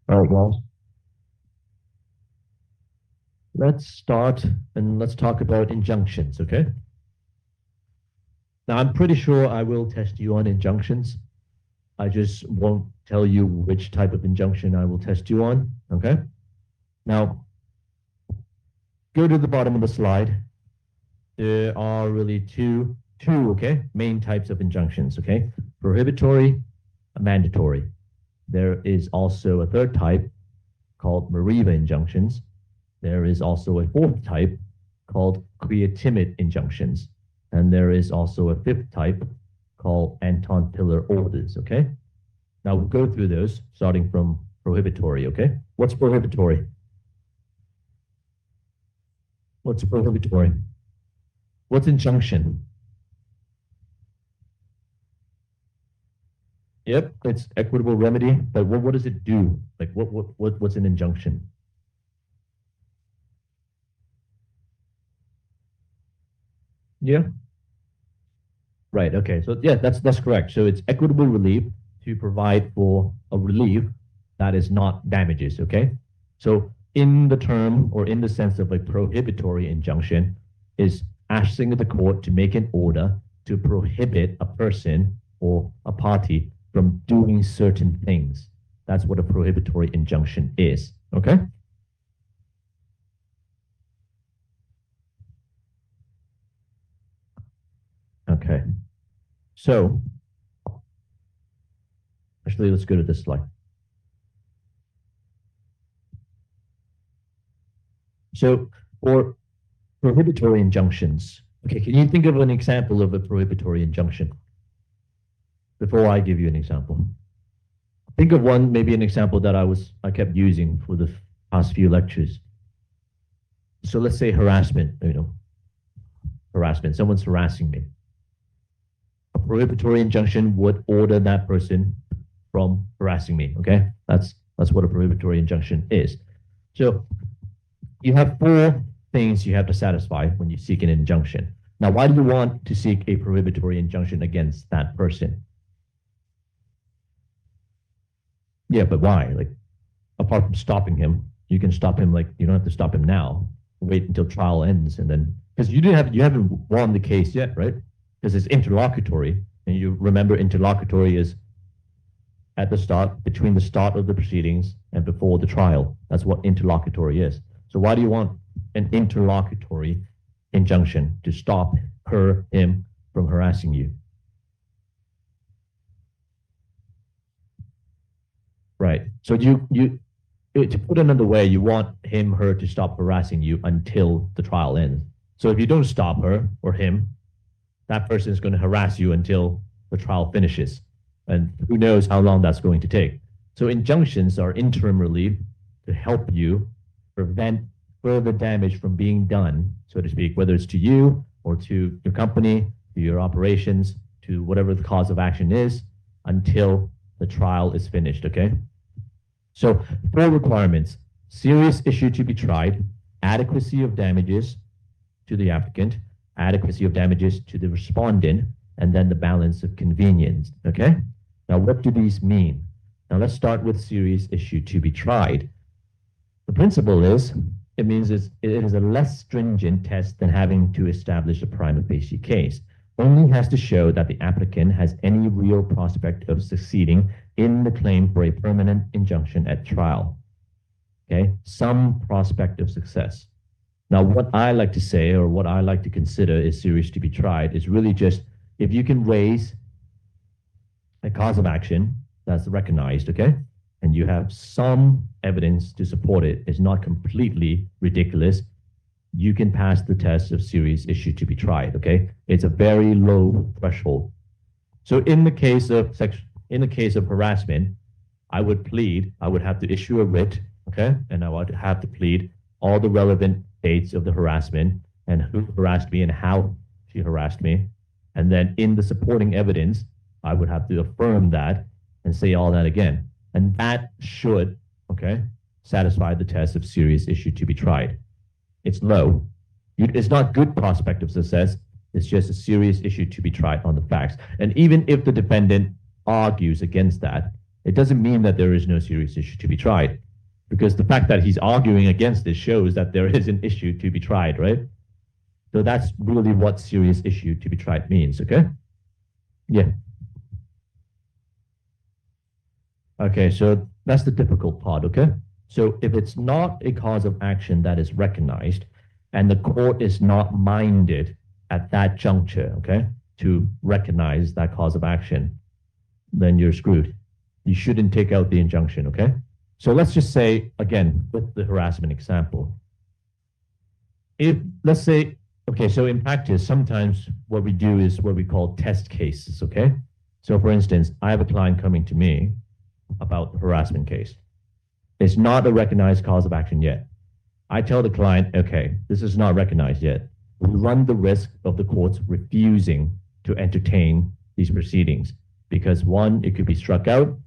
A: All right, well, let's start and let's talk about injunctions, okay? Now, I'm pretty sure I will test you on injunctions. I just won't tell you which type of injunction I will test you on, okay? Now, go to the bottom of the slide. There are really two, main types of injunctions, okay? Prohibitory, mandatory. There is also a third type called Mariva injunctions. There is also a fourth type called quia timid injunctions. And there is also a fifth type called Anton Pillar orders, okay? Now we'll go through those starting from prohibitory, okay? What's prohibitory? What's prohibitory? What's injunction? Yep, it's equitable remedy, but what does it do? Like what's an injunction? Yeah. Right. Okay. So yeah, that's correct. So it's equitable relief to provide for a relief that is not damages. Okay. So in the term or in the sense of a prohibitory injunction is asking the court to make an order to prohibit a person or a party from doing certain things. That's what a prohibitory injunction is. Okay. Okay. So actually, let's go to this slide. So for prohibitory injunctions, okay, can you think of an example of a prohibitory injunction before I give you an example? Think of one, maybe an example that I kept using for the past few lectures. So let's say harassment, harassment, someone's harassing me. A prohibitory injunction would order that person from harassing me, okay? That's what a prohibitory injunction is. So you have four things you have to satisfy when you seek an injunction. Now, why do you want to seek a prohibitory injunction against that person? Yeah, but why? Like, apart from stopping him, you can stop him. Like, you don't have to stop him now. Wait until trial ends, and then because you haven't won the case yet, right? Because it's interlocutory, and you remember interlocutory is at the start, between the start of the proceedings and before the trial. That's what interlocutory is. So why do you want an interlocutory injunction to stop him from harassing you? Right. So to put another way, you want her to stop harassing you until the trial ends. So if you don't stop her or him, that person is going to harass you until the trial finishes. And who knows how long that's going to take. So injunctions are interim relief to help you prevent further damage from being done, so to speak, whether it's to you or to your company, to your operations, to whatever the cause of action is, until the trial is finished, okay? So four requirements: serious issue to be tried, adequacy of damages to the applicant, adequacy of damages to the respondent, and then the balance of convenience, okay? Now, what do these mean? Now, let's start with serious issue to be tried. The principle is, it means it is a less stringent test than having to establish a prima facie case. Only has to show that the applicant has any real prospect of succeeding in the claim for a permanent injunction at trial. Okay, some prospect of success. Now, what I like to say, or what I like to consider is serious to be tried, is really just if you can raise a cause of action that's recognized, okay, and you have some evidence to support it, it's not completely ridiculous, you can pass the test of serious issue to be tried, okay? It's a very low threshold. So in the case of harassment, I would have to issue a writ, okay? And I would have to plead all the relevant dates of the harassment and who harassed me and how she harassed me. And then in the supporting evidence, I would have to affirm that and say all that again. And that should, okay, satisfy the test of serious issue to be tried. It's low. It's not good prospect of success. It's just a serious issue to be tried on the facts. And even if the defendant argues against that, It doesn't mean that there is no serious issue to be tried, because the fact that he's arguing against this shows that there is an issue to be tried, right? So that's really what serious issue to be tried means, okay? Yeah. Okay, so that's the difficult part, okay? So if it's not a cause of action that is recognized and the court is not minded at that juncture, okay, to recognize that cause of action, then you're screwed. You shouldn't take out the injunction, okay? So let's just say, again, with the harassment example, if, let's say, okay, so in practice, sometimes what we do is what we call test cases, okay? So for instance, I have a client coming to me about the harassment case. It's not a recognized cause of action yet. I tell the client, okay, this is not recognized yet. We run the risk of the courts refusing to entertain these proceedings because one, it could be struck out.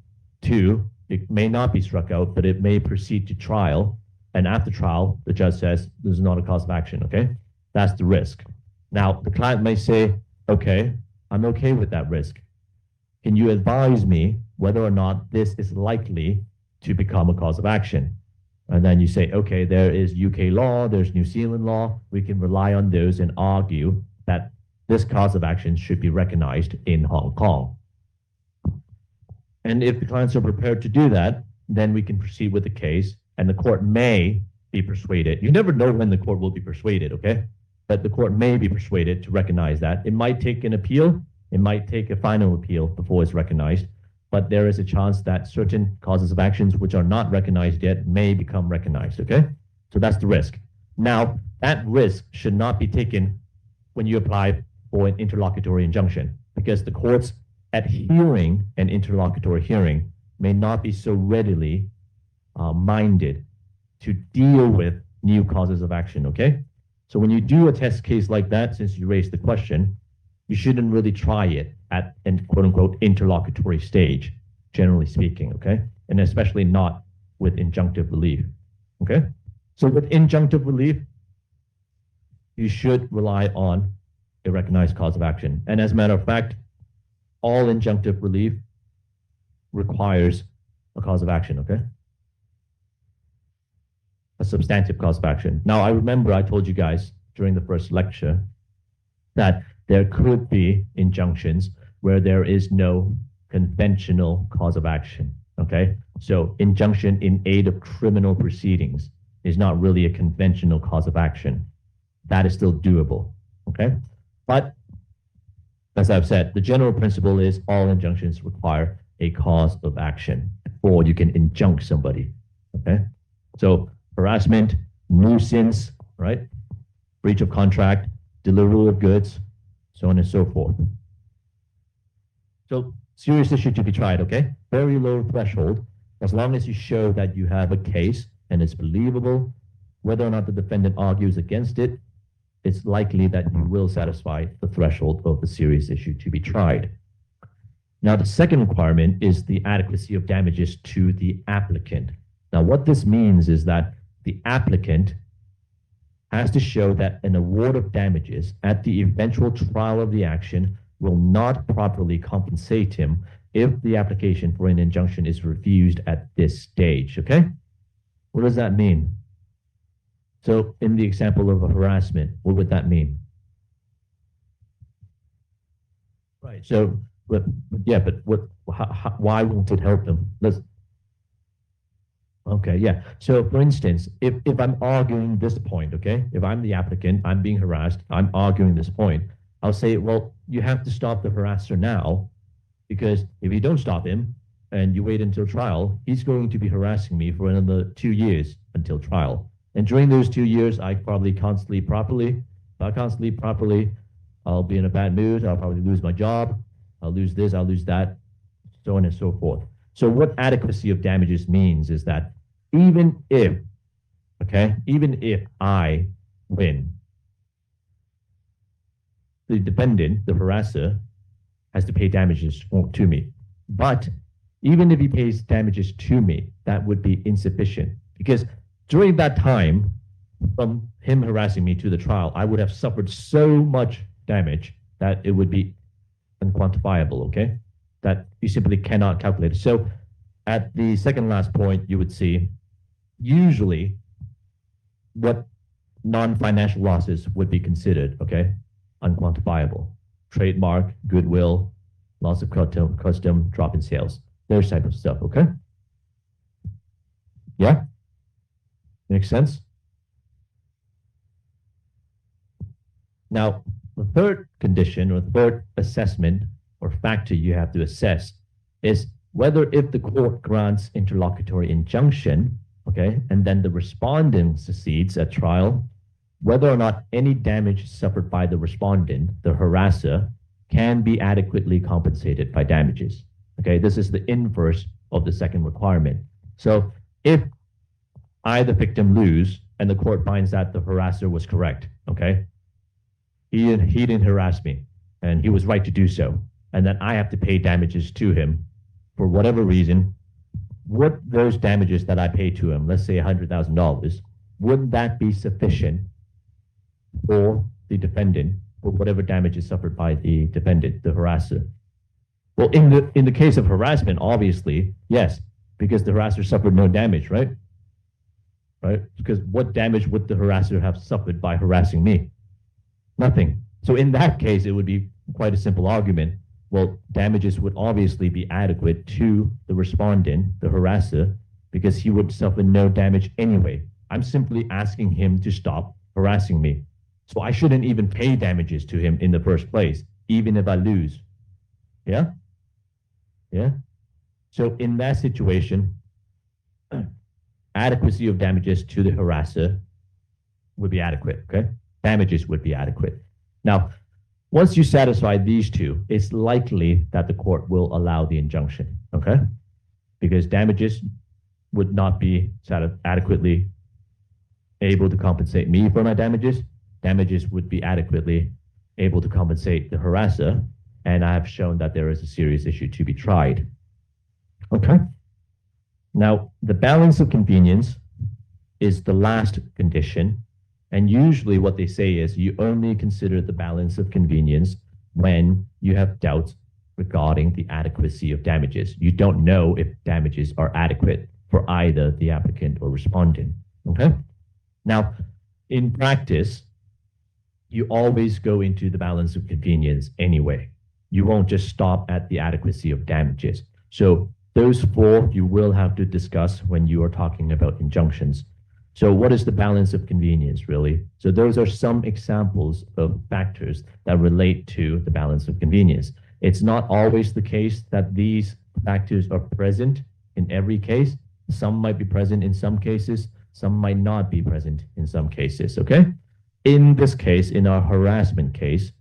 A: Two, it may not be struck out, but it may proceed to trial. And after trial, the judge says this is not a cause of action, okay? That's the risk. Now, the client may say, okay, I'm okay with that risk. Can you advise me whether or not this is likely to become a cause of action? And then you say, okay, there is UK law, there's New Zealand law. We can rely on those and argue that this cause of action should be recognized in Hong Kong. And if the clients are prepared to do that, then we can proceed with the case and the court may be persuaded. You never know when the court will be persuaded, okay? But the court may be persuaded to recognize that. It might take an appeal. It might take a final appeal before it's recognized, but there is a chance that certain causes of actions which are not recognized yet may become recognized, okay? So that's the risk. Now, that risk should not be taken when you apply for an interlocutory injunction because the courts adhering an interlocutory hearing may not be so readily minded to deal with new causes of action, okay? So when you do a test case like that, since you raised the question, you shouldn't really try it at an quote unquote interlocutory stage, generally speaking, okay? And especially not with injunctive relief, okay? So with injunctive relief, you should rely on a recognized cause of action. And as a matter of fact, all injunctive relief requires a cause of action, okay? A substantive cause of action. Now, I remember I told you guys during the first lecture that there could be injunctions where there is no conventional cause of action, okay? So injunction in aid of criminal proceedings is not really a conventional cause of action. That is still doable, okay? But as I've said, the general principle is all injunctions require a cause of action before you can injunct somebody, okay? So harassment, nuisance, right? Breach of contract, delivery of goods, so on and so forth. So serious issue to be tried, okay? Very low threshold. As long as you show that you have a case and it's believable, whether or not the defendant argues against it, it's likely that you will satisfy the threshold of the serious issue to be tried. Now, the second requirement is the adequacy of damages to the applicant. Now, what this means is that the applicant has to show that an award of damages at the eventual trial of the action will not properly compensate him if the application for an injunction is refused at this stage, okay? What does that mean? So in the example of a harassment, what would that mean? Right, so, but why won't it help him? Okay, yeah. So for instance, if I'm arguing this point, okay, if I'm the applicant, I'm being harassed, I'm arguing this point, I'll say, well, you have to stop the harasser now, because if you don't stop him and you wait until trial, he's going to be harassing me for another 2 years until trial. And during those 2 years, I probably can't sleep properly. If I can't sleep properly, I'll be in a bad mood, I'll probably lose my job, I'll lose this, I'll lose that, so on and so forth. So what adequacy of damages means is that even if I win, the defendant, the harasser, has to pay damages to me. But even if he pays damages to me, that would be insufficient because during that time, from him harassing me to the trial, I would have suffered so much damage that it would be unquantifiable, okay? That you simply cannot calculate. So at the second last point, you would see usually what non-financial losses would be considered, okay? Unquantifiable. Trademark, goodwill, loss of custom, drop in sales, those type of stuff, okay? Yeah? Makes sense? Now, the third condition or third assessment or factor you have to assess is whether if the court grants interlocutory injunction, okay, and then the respondent succeeds at trial, whether or not any damage suffered by the respondent, the harasser, can be adequately compensated by damages. Okay, this is the inverse of the second requirement. So if I, the victim, lose and the court finds that the harasser was correct, okay, he didn't harass me and he was right to do so, and then I have to pay damages to him for whatever reason, would those damages that I pay to him, let's say $100,000, wouldn't that be sufficient for the defendant for whatever damage is suffered by the defendant, the harasser? Well, in the case of harassment, obviously, yes, because the harasser suffered no damage, right? Right? Because what damage would the harasser have suffered by harassing me? Nothing. So in that case, it would be quite a simple argument. Well, damages would obviously be adequate to the respondent, the harasser, because he would suffer no damage anyway. I'm simply asking him to stop harassing me. So I shouldn't even pay damages to him in the first place, even if I lose. Yeah? Yeah? So in that situation, adequacy of damages to the harasser would be adequate, okay? Damages would be adequate. Now, once you satisfy these two, it's likely that the court will allow the injunction, okay? Because damages would not be adequately able to compensate me for my damages. Damages would be adequately able to compensate the harasser, and I have shown that there is a serious issue to be tried. Okay? Now, the balance of convenience is the last condition, and usually what they say is you only consider the balance of convenience when you have doubts regarding the adequacy of damages. You don't know if damages are adequate for either the applicant or respondent. Okay? Now, in practice, you always go into the balance of convenience anyway. You won't just stop at the adequacy of damages. So those four you will have to discuss when you are talking about injunctions. So what is the balance of convenience, really? So those are some examples of factors that relate to the balance of convenience. It's not always the case that these factors are present in every case. Some might be present in some cases, some might not be present in some cases, okay? In this case, in our harassment case,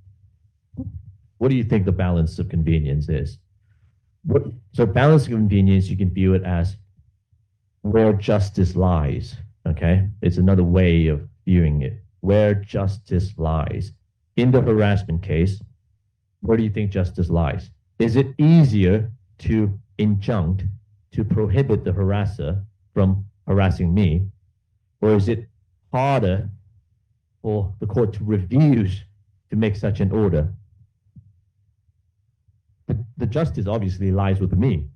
A: what do you think the balance of convenience is? So balance of convenience, you can view it as where justice lies, okay? It's another way of viewing it, where justice lies. In the harassment case, where do you think justice lies? Is it easier to injunct, to prohibit the harasser from harassing me, or is it harder for the court to refuse to make such an order? The justice obviously lies with me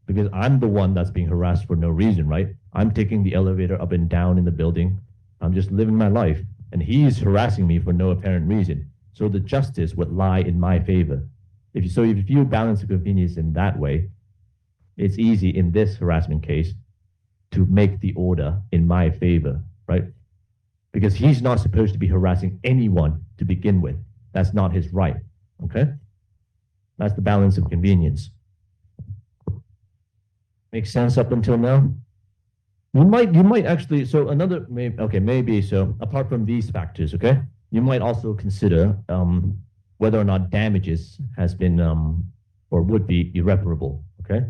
A: because I'm the one that's being harassed for no reason, right? I'm taking the elevator up and down in the building. I'm just living my life, and he's harassing me for no apparent reason. So the justice would lie in my favor. If you view balance of convenience in that way, it's easy in this harassment case to make the order in my favor, right? Because he's not supposed to be harassing anyone to begin with. That's not his right, okay? That's the balance of convenience. Makes sense up until now? You might actually, so another, maybe, so apart from these factors, okay? You might also consider whether or not damages has been or would be irreparable, okay?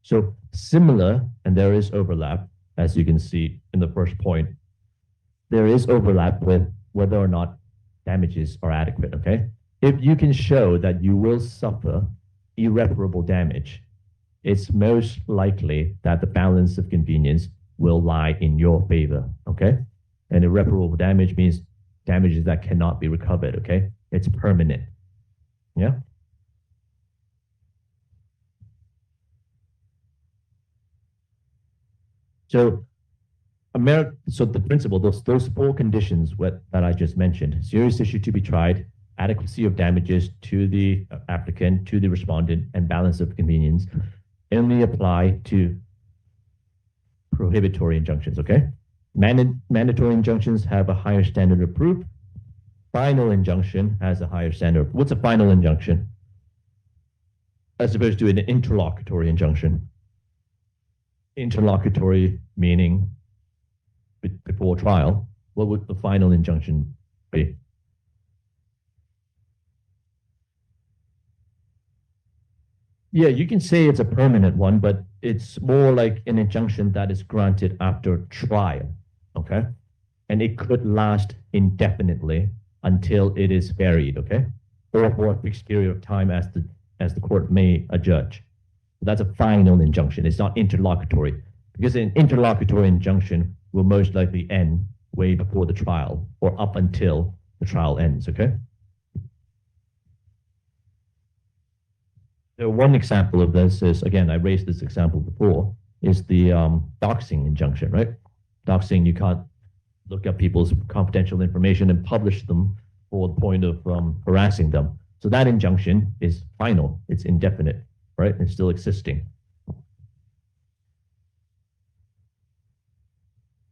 A: So similar, and there is overlap, as you can see in the first point, there is overlap with whether or not damages are adequate, okay? If you can show that you will suffer irreparable damage, it's most likely that the balance of convenience will lie in your favor, okay? And irreparable damage means damages that cannot be recovered, okay? It's permanent, yeah? So so the principle, those four conditions that I just mentioned, serious issue to be tried, adequacy of damages to the applicant, to the respondent, and balance of convenience, only apply to prohibitory injunctions, okay? Mandatory injunctions have a higher standard of proof. Final injunction has a higher standard. What's a final injunction? As opposed to an interlocutory injunction. Interlocutory meaning before trial, what would the final injunction be? Yeah, you can say it's a permanent one, but it's more like an injunction that is granted after trial, okay? And it could last indefinitely until it is varied, okay? Or for a fixed period of time as the court may adjudge. That's a final injunction. It's not interlocutory, because an interlocutory injunction will most likely end way before the trial or up until the trial ends, okay? So one example of this is, again, I raised this example before, is the doxing injunction, right? Doxing, you can't look up people's confidential information and publish them for the point of harassing them. So that injunction is final, it's indefinite, right? It's still existing.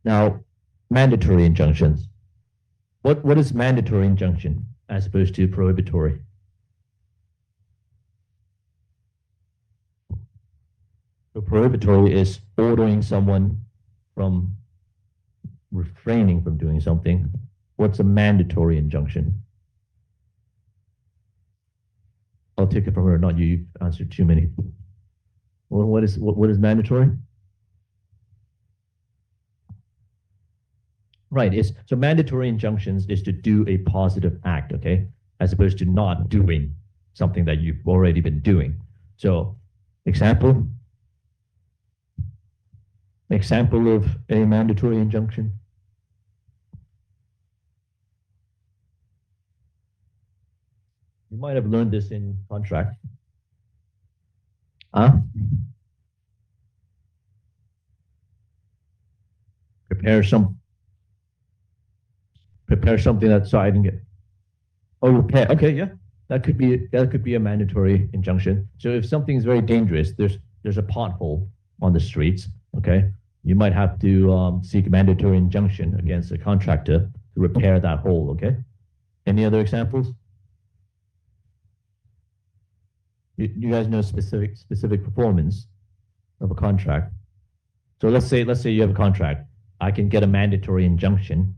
A: Now, mandatory injunctions. What is mandatory injunction as opposed to prohibitory? So prohibitory is ordering someone from refraining from doing something. What's a mandatory injunction? I'll take it from her, not you. You've answered too many. Well, what is mandatory? Right. So mandatory injunctions is to do a positive act, okay, as opposed to not doing something that you've already been doing. So, example of a mandatory injunction. You might have learned this in contract. Huh? Prepare some prepare something that so I didn't get. Oh, okay, okay, yeah, that could be a mandatory injunction. So if something is very dangerous, there's a pothole on the streets. Okay, you might have to seek a mandatory injunction against a contractor to repair that hole. Okay, any other examples? You guys know specific performance of a contract. So let's say you have a contract. I can get a mandatory injunction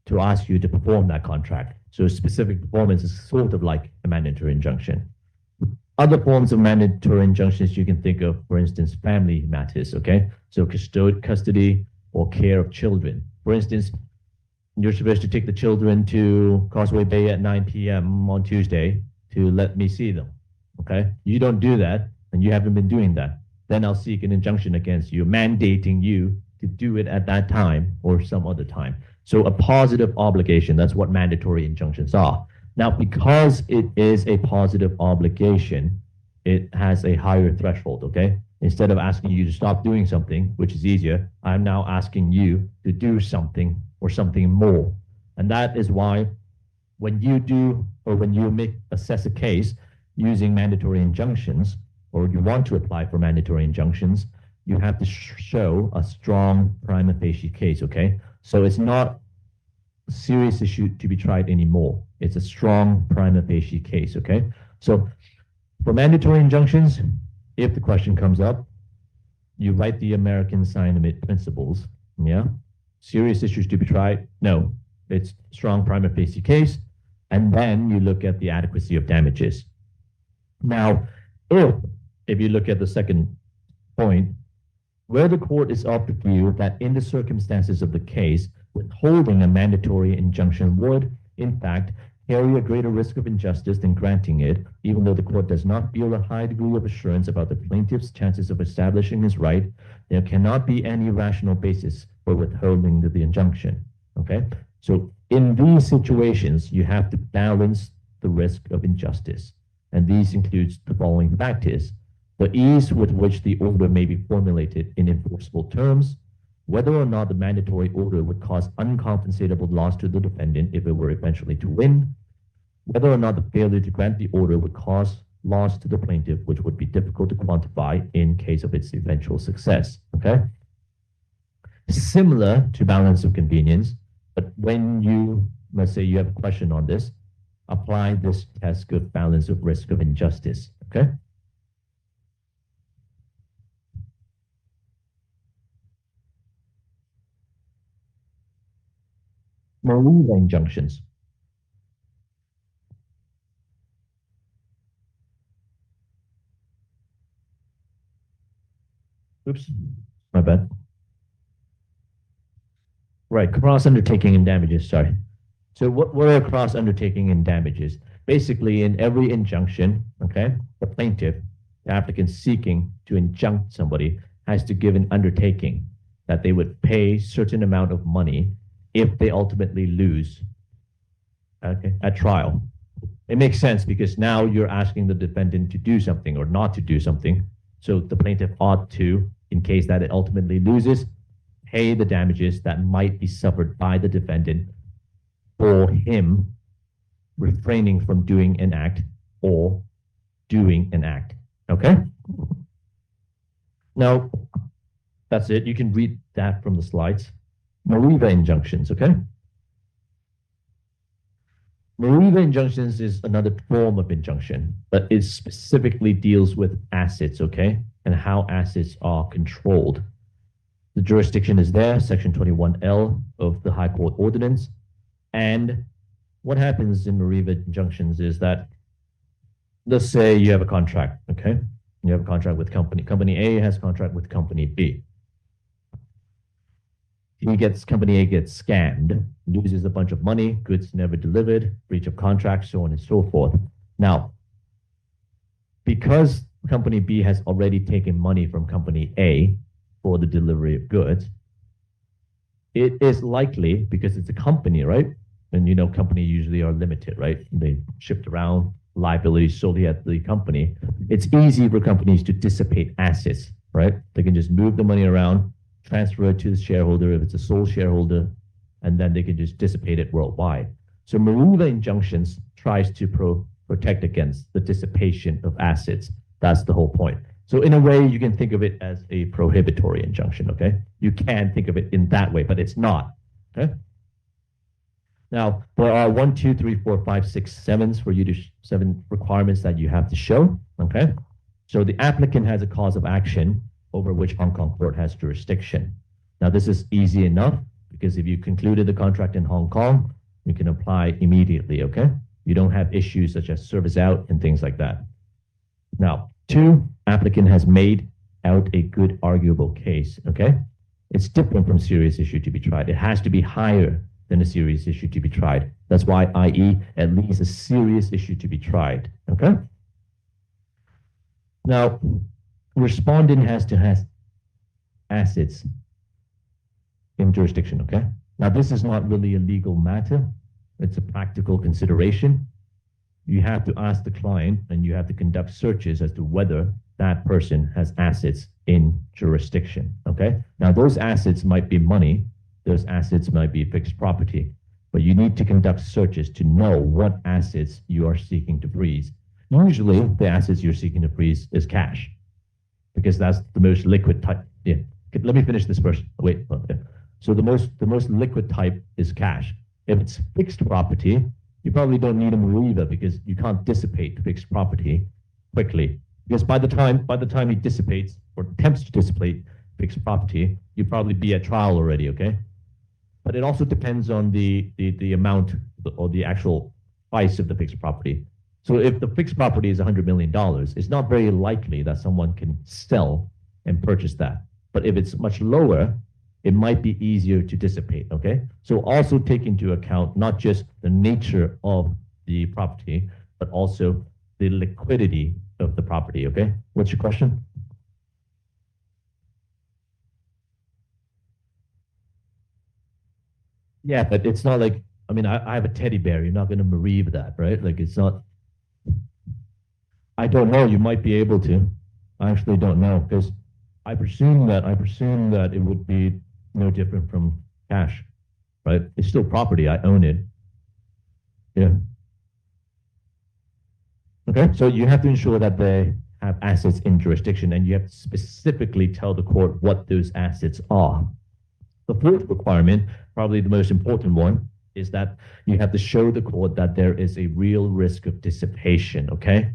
A: to ask you to perform that contract. So specific performance is sort of like a mandatory injunction. Other forms of mandatory injunctions you can think of, for instance, family matters, okay? So custody or care of children. For instance, you're supposed to take the children to Causeway Bay at 9 p.m. on Tuesday to let me see them, okay? You don't do that, and you haven't been doing that. Then I'll seek an injunction against you, mandating you to do it at that time or some other time. So a positive obligation, that's what mandatory injunctions are. Now, because it is a positive obligation, it has a higher threshold, okay? Instead of asking you to stop doing something, which is easier, I'm now asking you to do something or something more. And that is why when you do or when you assess a case using mandatory injunctions, or you want to apply for mandatory injunctions, you have to show a strong prima facie case, okay? So it's not a serious issue to be tried anymore. It's a strong prima facie case, okay? So for mandatory injunctions, if the question comes up, you write the American Sign Omit principles, yeah? Serious issues to be tried? No, it's strong prima facie case, and then you look at the adequacy of damages. Now, if you look at the second point, where the court is of the view that in the circumstances of the case, withholding a mandatory injunction would, in fact, carry a greater risk of injustice than granting it, even though the court does not feel a high degree of assurance about the plaintiff's chances of establishing his right, there cannot be any rational basis for withholding the injunction. Okay? So in these situations, you have to balance the risk of injustice. And these includes the following factors: the ease with which the order may be formulated in enforceable terms, whether or not the mandatory order would cause uncompensatable loss to the defendant if it were eventually to win, whether or not the failure to grant the order would cause loss to the plaintiff, which would be difficult to quantify in case of its eventual success. Okay? Similar to balance of convenience, but when you, let's say you have a question on this, apply this test of balance of risk of injustice. Okay? Marina injunctions. Oops, my bad. Right, cross undertaking and damages. Sorry. So what are cross undertaking and damages? Basically, in every injunction, okay, the plaintiff, the applicant seeking to injunct somebody, has to give an undertaking that they would pay certain amount of money if they ultimately lose, okay, at trial. It makes sense because now you're asking the defendant to do something or not to do something. So the plaintiff ought to, in case that it ultimately loses, pay the damages that might be suffered by the defendant for him refraining from doing an act or doing an act. Okay? Now, that's it. You can read that from the slides. Mariva injunctions, okay? Mariva injunctions is another form of injunction, but it specifically deals with assets, okay? And how assets are controlled. The jurisdiction is there, Section 21L of the High Court Ordinance. And what happens in Mariva injunctions is that, let's say you have a contract, okay? You have a contract with company A has a contract with company B. Company A gets scammed, loses a bunch of money, goods never delivered, breach of contract, so on and so forth. Now, because company B has already taken money from company A for the delivery of goods, it is likely, because it's a company, right? And you know, company usually are limited, right? They shift around liabilities solely at the company. It's easy for companies to dissipate assets, right? They can just move the money around, transfer it to the shareholder if it's a sole shareholder, and then they can just dissipate it worldwide. So Mariva injunctions tries to protect against the dissipation of assets. That's the whole point. So in a way, you can think of it as a prohibitory injunction, okay? You can think of it in that way, but it's not, okay? Now, there are 1, 2, 3, 4, 5, 6, 7 for you to 7 requirements that you have to show, okay? So the applicant has a cause of action over which Hong Kong court has jurisdiction. Now, this is easy enough because if you concluded the contract in Hong Kong, you can apply immediately, okay? You don't have issues such as service out and things like that. Now, 2, applicant has made out a good arguable case, okay? It's different from serious issue to be tried. It has to be higher than a serious issue to be tried. That's why, i.e., at least a serious issue to be tried, okay? Now, respondent has to have assets in jurisdiction, okay? Now, this is not really a legal matter. It's a practical consideration. You have to ask the client and you have to conduct searches as to whether that person has assets in jurisdiction, okay? Now, those assets might be money. Those assets might be fixed property, but you need to conduct searches to know what assets you are seeking to freeze. Usually, the assets you're seeking to freeze is cash, because that's the most liquid type. Yeah. Let me finish this first. Wait. Okay. So the most liquid type is cash. If it's fixed property, you probably don't need a Mariva because you can't dissipate fixed property quickly. Because by the time he dissipates or attempts to dissipate fixed property, you'd probably be at trial already, okay? But it also depends on the amount or the actual price of the fixed property. So if the fixed property is $100 million, it's not very likely that someone can sell and purchase that. But if it's much lower, it might be easier to dissipate, okay? So also take into account not just the nature of the property, but also the liquidity of the property, okay? What's your question? Yeah, but it's not like, I mean, I have a teddy bear. You're not going to Mariva that, right? Like it's not, I don't know. You might be able to. I actually don't know because I presume that it would be. No different from cash, right? It's still property. I own it. Yeah. Okay. So you have to ensure that they have assets in jurisdiction, and you have to specifically tell the court what those assets are. The fourth requirement, probably the most important one, is that you have to show the court that there is a real risk of dissipation, okay?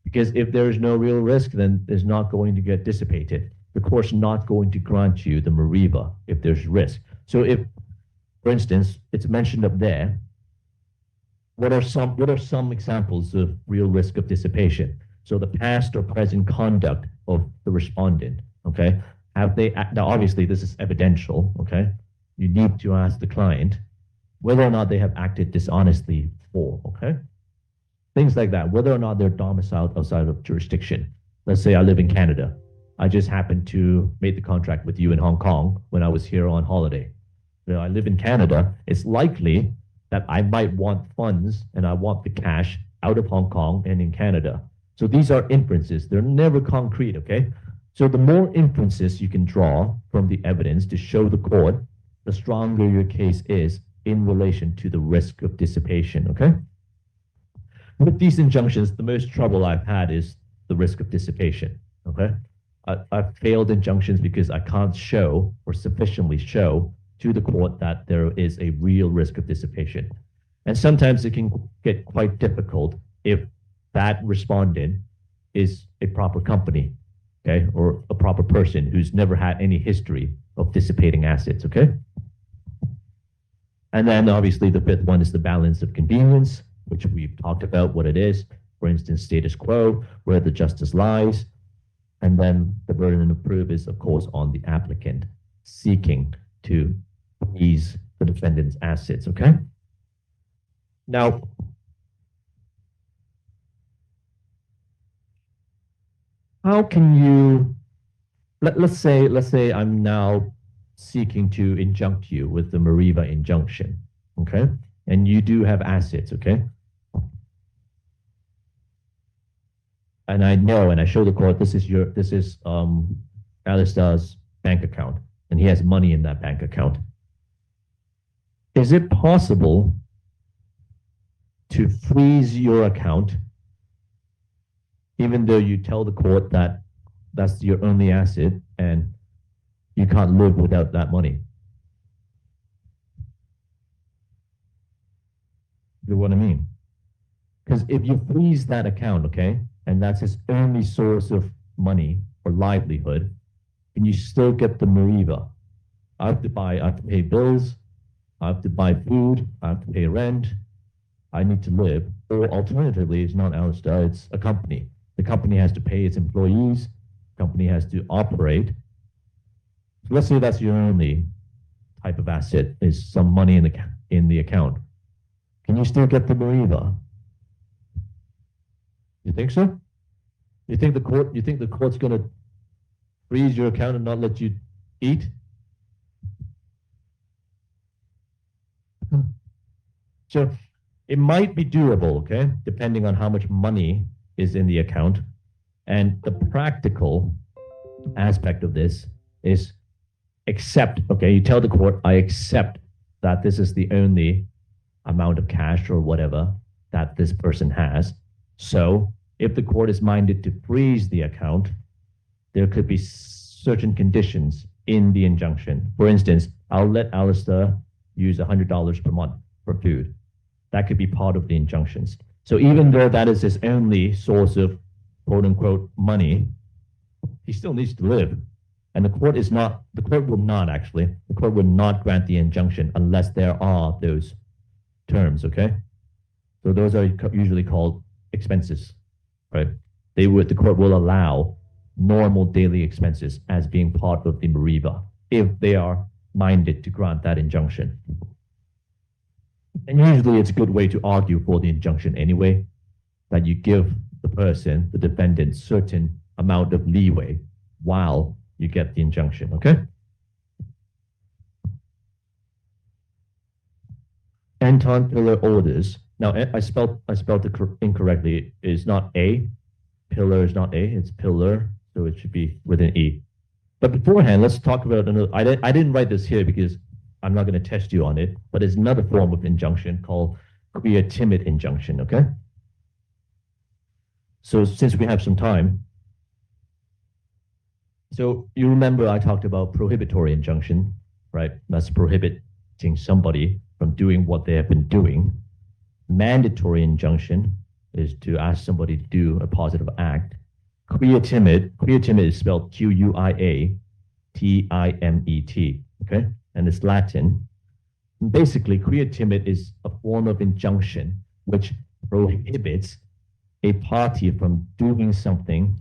A: Because if there is no real risk, then there's not going to get dissipated. The court's not going to grant you the Mariva if there's risk. So if, for instance, it's mentioned up there, what are some examples of real risk of dissipation? So the past or present conduct of the respondent, okay? Have they, now obviously this is evidential, okay? You need to ask the client whether or not they have acted dishonestly before, okay? Things like that, whether or not they're domiciled outside of jurisdiction. Let's say I live in Canada. I just happened to make the contract with you in Hong Kong when I was here on holiday. I live in Canada. It's likely that I might want funds and I want the cash out of Hong Kong and in Canada. So these are inferences. They're never concrete, okay? So the more inferences you can draw from the evidence to show the court, the stronger your case is in relation to the risk of dissipation, okay? With these injunctions, the most trouble I've had is the risk of dissipation, okay? I've failed injunctions because I can't show or sufficiently show to the court that there is a real risk of dissipation. And sometimes it can get quite difficult if that respondent is a proper company, okay, or a proper person who's never had any history of dissipating assets, okay? And then obviously the fifth one is the balance of convenience, which we've talked about what it is. For instance, status quo, where the justice lies. And then the burden of proof is, of course, on the applicant seeking to freeze the defendant's assets, okay? Now, how can you, let's say I'm now seeking to injunct you with the Mariva injunction, okay? And you do have assets, okay? And I know, and I show the court, this is Alistair's bank account, and he has money in that bank account. Is it possible to freeze your account, even though you tell the court that that's your only asset and you can't live without that money? You know what I mean? Because if you freeze that account, okay, and that's his only source of money or livelihood, can you still get the Mariva? I have to pay bills, I have to buy food, I have to pay rent, I need to live. Or alternatively, it's not Alistair, it's a company. The company has to pay its employees, the company has to operate. So let's say that's your only type of asset, is some money in the account. Can you still get the Mariva? You think so? You think the court's gonna freeze your account and not let you eat? So it might be doable, okay, depending on how much money is in the account. And the practical aspect of this is accept, okay, you tell the court, I accept that this is the only amount of cash or whatever that this person has. So if the court is minded to freeze the account, there could be certain conditions in the injunction. For instance, I'll let Alistair use $100 per month for food. That could be part of the injunctions. So even though that is his only source of quote unquote money, he still needs to live. And the court will not grant the injunction unless there are those terms, okay? So those are usually called expenses, right? The court will allow normal daily expenses as being part of the Mariva if they are minded to grant that injunction. And usually it's a good way to argue for the injunction anyway, that you give the person, the defendant, certain amount of leeway while you get the injunction, okay? Anton pillar orders. Now, I spelled it incorrectly. It's not A. Pillar is not A, it's pillar, so it should be with an E. But beforehand, let's talk about another. I didn't write this here because I'm not going to test you on it, but it's another form of injunction called quia-timid injunction, okay? So since we have some time, so you remember I talked about prohibitory injunction, right? That's prohibiting somebody from doing what they have been doing. Mandatory injunction is to ask somebody to do a positive act. Quia-timid is spelled Quia-Timet, okay? And it's Latin. Basically, quia-timid is a form of injunction which prohibits a party from doing something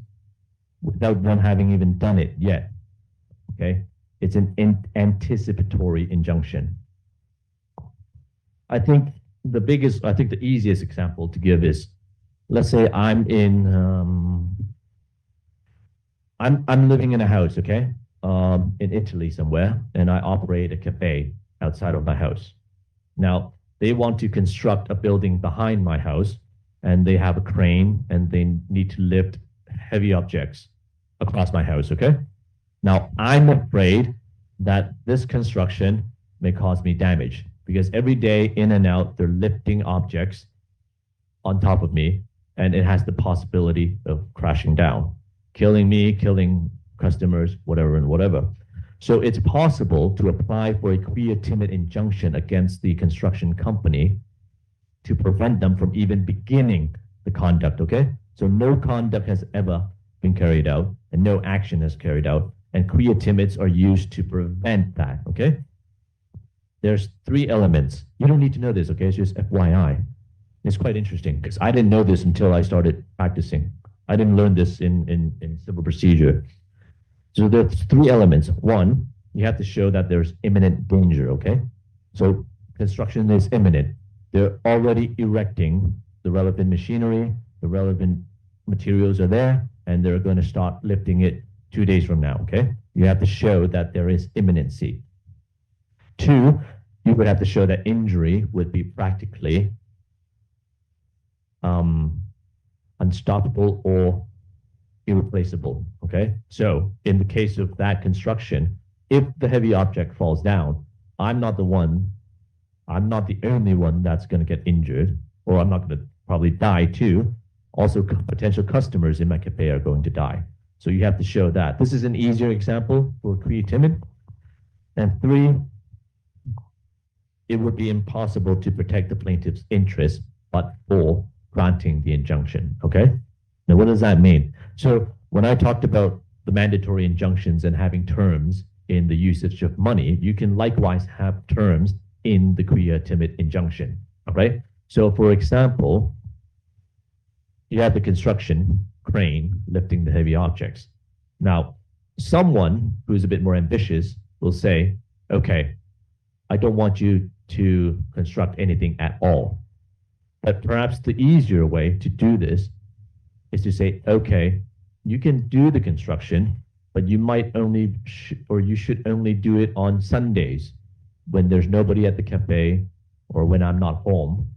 A: without them having even done it yet, okay? It's an anticipatory injunction. I think the easiest example to give is, let's say I'm living in a house, okay, in Italy somewhere, and I operate a cafe outside of my house. Now they want to construct a building behind my house, and they have a crane, and they need to lift heavy objects across my house, okay? Now I'm afraid that this construction may cause me damage because every day in and out they're lifting objects on top of me, and it has the possibility of crashing down, killing me, killing customers, whatever and whatever. So it's possible to apply for a quia-timid injunction against the construction company to prevent them from even beginning the conduct, okay? So no conduct has ever been carried out and no action has carried out, and quia-timids are used to prevent that, okay? There's 3 elements. You don't need to know this, okay? It's just FYI. It's quite interesting because I didn't know this until I started practicing. I didn't learn this in civil procedure. So there's 3 elements. 1, you have to show that there's imminent danger, okay? So construction is imminent. They're already erecting the relevant machinery, the relevant materials are there, and they're going to start lifting it 2 days from now, okay? You have to show that there is imminency. 2, you would have to show that injury would be practically unstoppable or irreplaceable, okay? So in the case of that construction, if the heavy object falls down, I'm not the only one that's going to get injured, or I'm not going to probably die too. Also, potential customers in my cafe are going to die. So you have to show that. This is an easier example for quia-timid. And 3, it would be impossible to protect the plaintiff's interest but for granting the injunction, okay? Now, what does that mean? So when I talked about the mandatory injunctions and having terms in the usage of money, you can likewise have terms in the quia-timid injunction, all right? So for example, you have the construction crane lifting the heavy objects. Now, someone who's a bit more ambitious will say, okay, I don't want you to construct anything at all. But perhaps the easier way to do this is to say, okay, you can do the construction, but you might only, or you should only do it on Sundays when there's nobody at the cafe or when I'm not home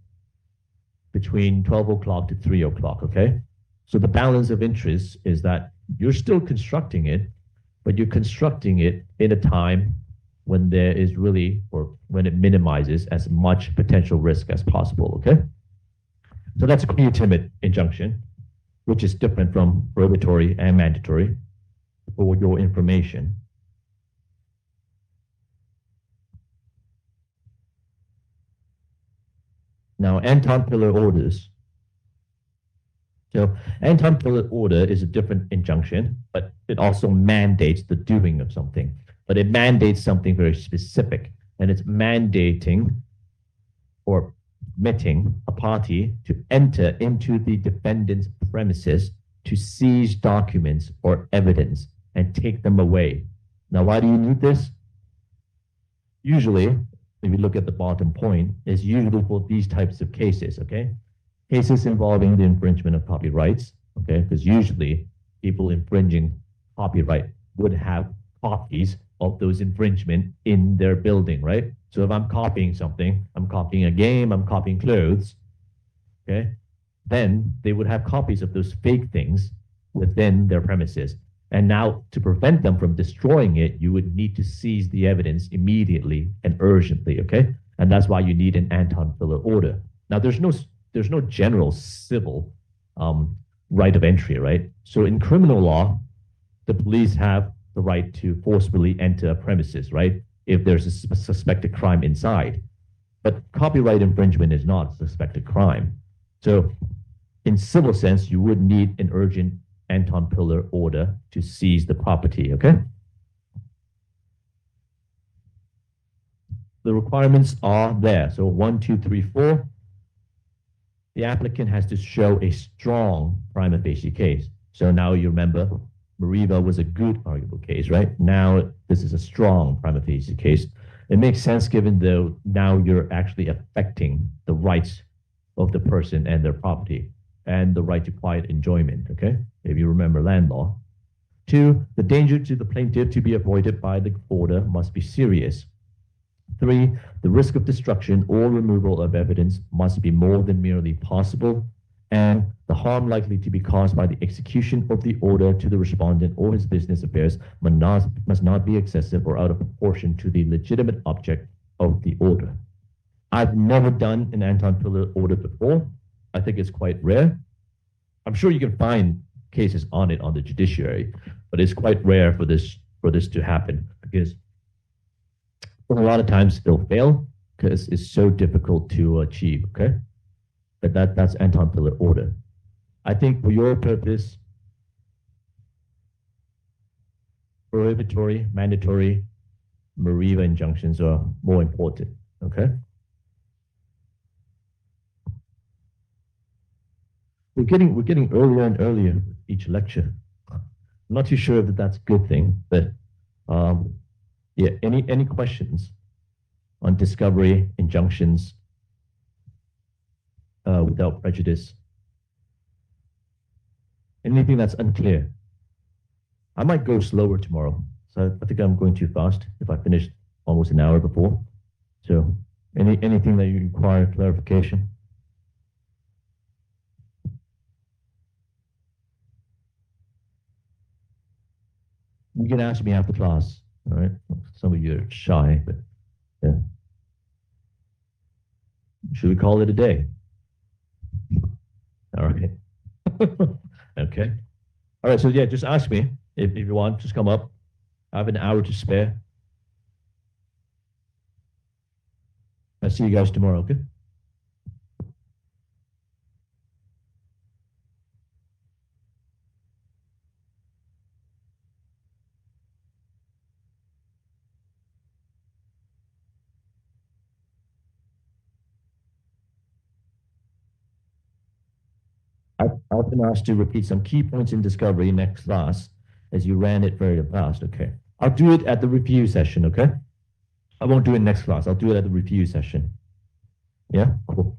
A: between 12 o'clock to 3 o'clock, okay? So the balance of interest is that you're still constructing it, but you're constructing it in a time when there is really, or when it minimizes as much potential risk as possible, okay? So that's a quia-timid injunction, which is different from prohibitory and mandatory for your information. Now, Anton-Pillar orders. So Anton-Pillar order is a different injunction, but it also mandates the doing of something. But it mandates something very specific, and it's mandating or permitting a party to enter into the defendant's premises to seize documents or evidence and take them away. Now, why do you need this? Usually, if you look at the bottom point, is usually for these types of cases, okay? Cases involving the infringement of copyrights, okay? Because usually people infringing copyright would have copies of those infringement in their building, right? So if I'm copying something, I'm copying a game, I'm copying clothes, okay? Then they would have copies of those fake things within their premises. And now, to prevent them from destroying it, you would need to seize the evidence immediately and urgently, okay? And that's why you need an Anton Filler order. Now, there's no general civil right of entry, right? So in criminal law, the police have the right to forcibly enter a premises, right? If there's a suspected crime inside. But copyright infringement is not a suspected crime. So in civil sense, you would need an urgent Anton Pillar order to seize the property, okay? The requirements are there. So 1, 2, 3, 4. The applicant has to show a strong prima facie case. So now you remember Mariva was a good arguable case, right? Now this is a strong prima facie case. It makes sense given though now you're actually affecting the rights of the person and their property and the right to quiet enjoyment, okay? If you remember land law. 2, the danger to the plaintiff to be avoided by the order must be serious. 3, the risk of destruction or removal of evidence must be more than merely possible, and the harm likely to be caused by the execution of the order to the respondent or his business affairs must not be excessive or out of proportion to the legitimate object of the order. I've never done an Anton Pillar order before. I think it's quite rare. I'm sure you can find cases on it on the judiciary, but it's quite rare for this to happen because a lot of times it'll fail because it's so difficult to achieve. Okay, but that's Anton Pillar order. I think for your purpose, prohibitory, mandatory, Mariva injunctions are more important. Okay. We're getting earlier and earlier with each lecture. I'm not too sure if that's a good thing, but yeah, any questions on discovery, injunctions, without prejudice? Anything that's unclear? I might go slower tomorrow. So I think I'm going too fast if I finished almost an hour before. So anything that you require clarification? You can ask me after class. All right. Some of you are shy, but yeah. Should we call it a day? All right. Okay. All right. So yeah, just ask me if you want. Just come up. I have an hour to spare. I'll see you guys tomorrow. Okay. I've been asked to repeat some key points in discovery next class as you ran it very fast. Okay. I'll do it at the review session. Okay. I won't do it next class. I'll do it at the review session. Yeah. Cool.